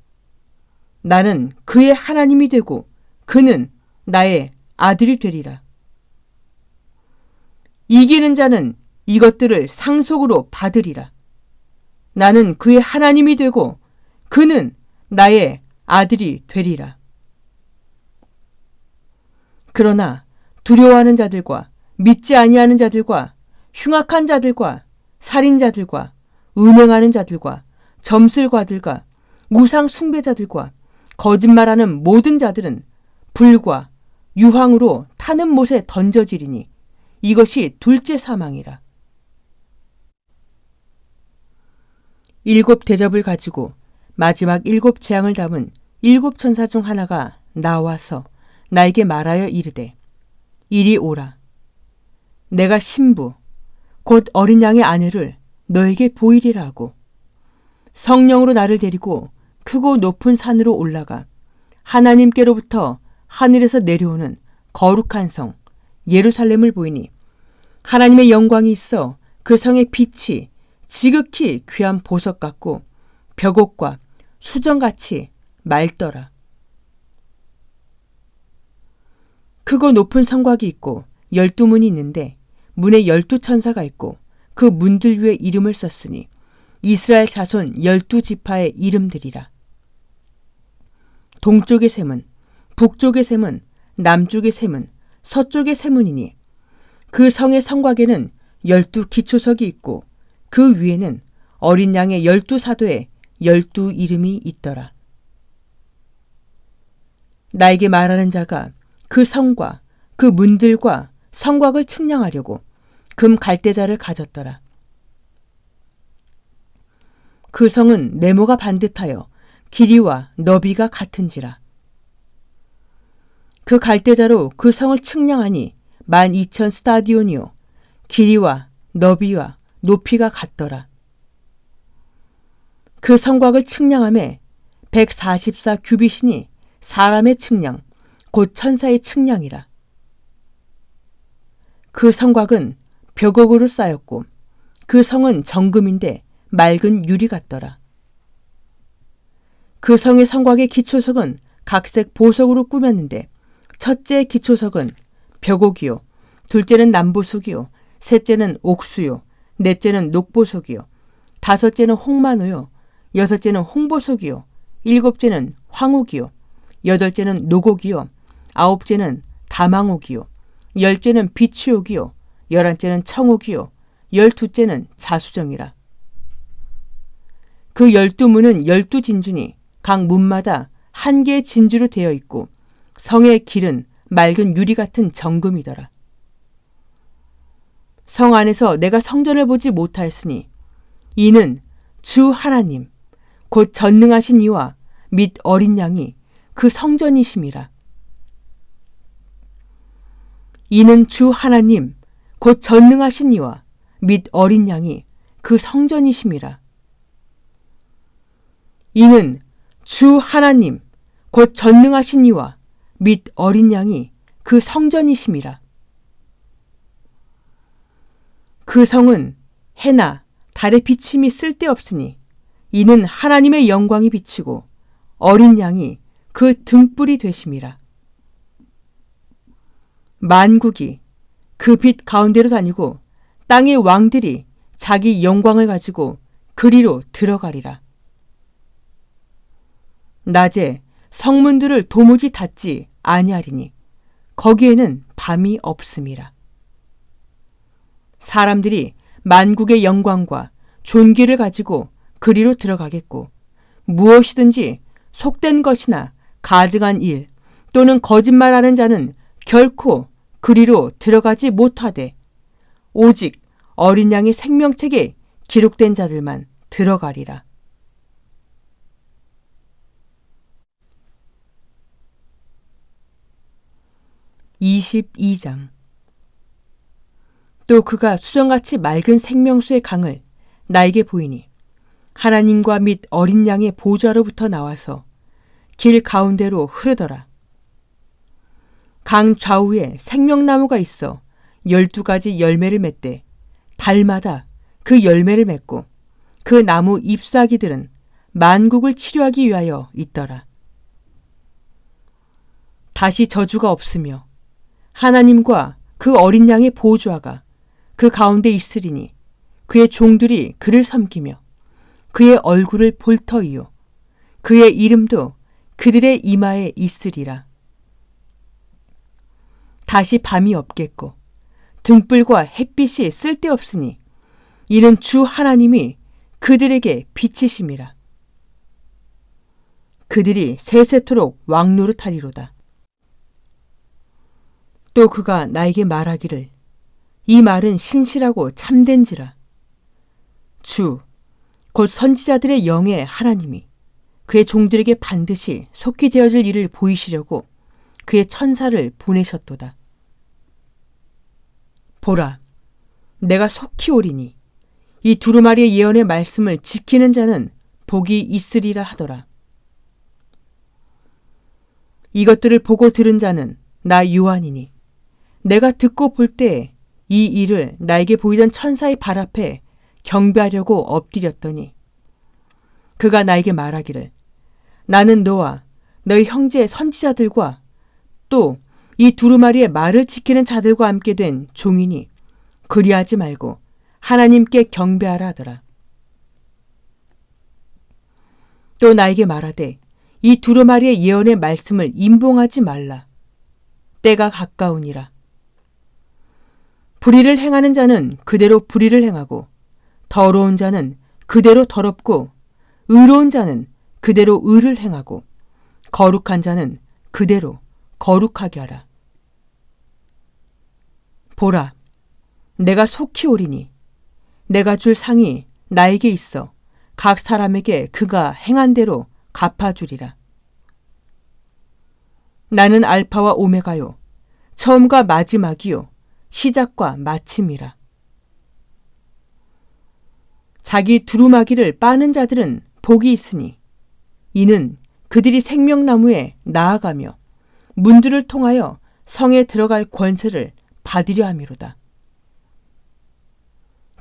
나는 그의 하나님이 되고 그는 나의 아들이 되리라. 이기는 자는 이것들을 상속으로 받으리라. 나는 그의 하나님이 되고 그는 나의 아들이 되리라. 그러나 두려워하는 자들과 믿지 아니하는 자들과 흉악한 자들과 살인자들과 음행하는 자들과 점술가들과 우상 숭배자들과 거짓말하는 모든 자들은 불과 유황으로 타는 못에 던져지리니 이것이 둘째 사망이라. 7 대접을 가지고 마지막 7 재앙을 담은 7 천사 중 하나가 나와서 나에게 말하여 이르되 이리 오라. 내가 신부 곧 어린 양의 아내를 너에게 보이리라 하고 성령으로 나를 데리고 크고 높은 산으로 올라가 하나님께로부터 하늘에서 내려오는 거룩한 성 예루살렘을 보이니 하나님의 영광이 있어 그 성의 빛이 지극히 귀한 보석 같고 벽옥과 수정같이 맑더라. 크고 높은 성곽이 있고 12문이 있는데 문에 12천사가 있고 그 문들 위에 이름을 썼으니 이스라엘 자손 12지파의 이름들이라. 동쪽의 샘은 북쪽의 샘은 남쪽의 샘은 서쪽의 샘문이니 그 성의 성곽에는 12 기초석이 있고 그 위에는 어린 양의 12사도의 12 이름이 있더라. 나에게 말하는 자가 그 성과 그 문들과 성곽을 측량하려고 금 갈대자를 가졌더라. 그 성은 네모가 반듯하여 길이와 너비가 같은지라. 그 갈대자로 그 성을 측량하니 12,000 스타디온이요 길이와 너비와 높이가 같더라. 그 성곽을 측량함에 144 규빗이니 사람의 측량 곧 천사의 측량이라. 그 성곽은 벽옥으로 쌓였고 그 성은 정금인데 맑은 유리 같더라. 그 성의 성곽의 기초석은 각색 보석으로 꾸몄는데 첫째 기초석은 벽옥이요 둘째는 남보석이요 셋째는 옥수요 넷째는 녹보석이요 다섯째는 홍마노요 여섯째는 홍보석이요 일곱째는 황옥이요 여덟째는 노곡이요 아홉째는 다망옥이요 열째는 비취옥이요 열한째는 청옥이요 열두째는 자수정이라. 그 12문은 12진주니 각 문마다 한 개의 진주로 되어 있고 성의 길은 맑은 유리 같은 정금이더라. 성 안에서 내가 성전을 보지 못하였으니 이는 주 하나님 곧 전능하신 이와 및 어린 양이 그 성전이심이라. 이는 주 하나님 곧 전능하신 이와 및 어린 양이 그 성전이심이라. 이는 주 하나님 곧 전능하신 이와 및 어린 양이 그 성전이심이라. 그 성은 해나 달의 비침이 쓸데없으니 이는 하나님의 영광이 비치고 어린 양이 그 등불이 되심이라. 만국이 그 빛 가운데로 다니고 땅의 왕들이 자기 영광을 가지고 그리로 들어가리라. 낮에 성문들을 도무지 닫지 아니하리니 거기에는 밤이 없음이라. 사람들이 만국의 영광과 존귀를 가지고 그리로 들어가겠고 무엇이든지 속된 것이나 가증한 일 또는 거짓말하는 자는 결코 그리로 들어가지 못하되 오직 어린 양의 생명책에 기록된 자들만 들어가리라. 22장. 또 그가 수정같이 맑은 생명수의 강을 나에게 보이니 하나님과 및 어린 양의 보좌로부터 나와서 길 가운데로 흐르더라. 강 좌우에 생명나무가 있어 12가지 열매를 맺되 달마다 그 열매를 맺고 그 나무 잎사귀들은 만국을 치료하기 위하여 있더라. 다시 저주가 없으며 하나님과 그 어린 양의 보좌가 그 가운데 있으리니 그의 종들이 그를 섬기며 그의 얼굴을 볼 터이요 그의 이름도 그들의 이마에 있으리라. 다시 밤이 없겠고 등불과 햇빛이 쓸데없으니 이는 주 하나님이 그들에게 빛이심이라. 그들이 세세토록 왕노릇하리로다. 또 그가 나에게 말하기를 이 말은 신실하고 참된지라. 주, 곧 선지자들의 영의 하나님이 그의 종들에게 반드시 속히 되어질 일을 보이시려고 그의 천사를 보내셨도다. 보라, 내가 속히 오리니 이 두루마리의 예언의 말씀을 지키는 자는 복이 있으리라 하더라. 이것들을 보고 들은 자는 나 요한이니 내가 듣고 볼 때에 이 일을 나에게 보이던 천사의 발 앞에 경배하려고 엎드렸더니 그가 나에게 말하기를 나는 너와 너희 형제 선지자들과 또 이 두루마리의 말을 지키는 자들과 함께 된 종이니 그리하지 말고 하나님께 경배하라 하더라. 또 나에게 말하되 이 두루마리의 예언의 말씀을 임봉하지 말라. 때가 가까우니라. 불의를 행하는 자는 그대로 불의를 행하고 더러운 자는 그대로 더럽고 의로운 자는 그대로 의를 행하고 거룩한 자는 그대로 거룩하게 하라. 보라, 내가 속히 오리니 내가 줄 상이 나에게 있어 각 사람에게 그가 행한 대로 갚아주리라. 나는 알파와 오메가요 처음과 마지막이요 시작과 마침이라. 자기 두루마기를 빠는 자들은 복이 있으니 이는 그들이 생명나무에 나아가며 문들을 통하여 성에 들어갈 권세를 받으려 함이로다.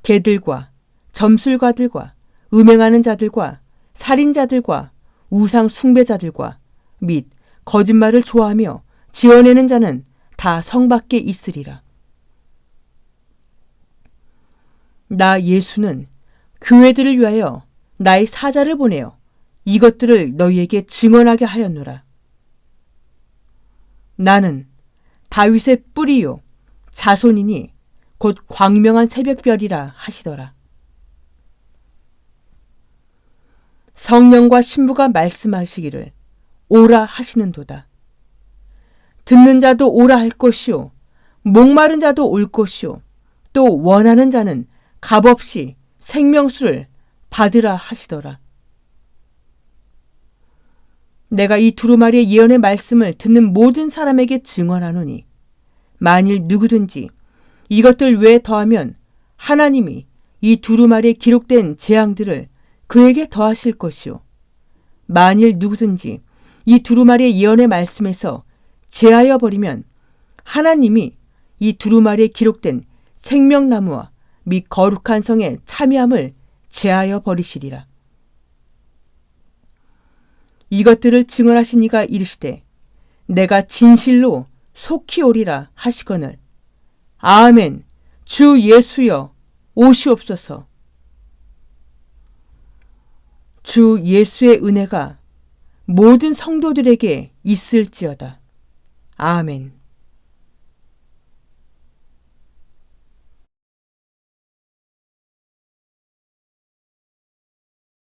개들과 점술가들과 음행하는 자들과 살인자들과 우상 숭배자들과 및 거짓말을 좋아하며 지어내는 자는 다 성 밖에 있으리라. 나 예수는 교회들을 위하여 나의 사자를 보내어 이것들을 너희에게 증언하게 하였노라. 나는 다윗의 뿌리요 자손이니 곧 광명한 새벽별이라 하시더라. 성령과 신부가 말씀하시기를 오라 하시는도다. 듣는 자도 오라 할 것이요 목마른 자도 올 것이요 또 원하는 자는 값없이 생명수를 받으라 하시더라. 내가 이 두루마리의 예언의 말씀을 듣는 모든 사람에게 증언하노니 만일 누구든지 이것들 외에 더하면 하나님이 이 두루마리에 기록된 재앙들을 그에게 더하실 것이요. 만일 누구든지 이 두루마리의 예언의 말씀에서 제하여 버리면 하나님이 이 두루마리에 기록된 생명나무와 및 거룩한 성의 참여함을 제하여 버리시리라. 이것들을 증언하신 이가 이르시되 내가 진실로 속히 오리라 하시거늘 아멘. 주 예수여 오시옵소서. 주 예수의 은혜가 모든 성도들에게 있을지어다. 아멘.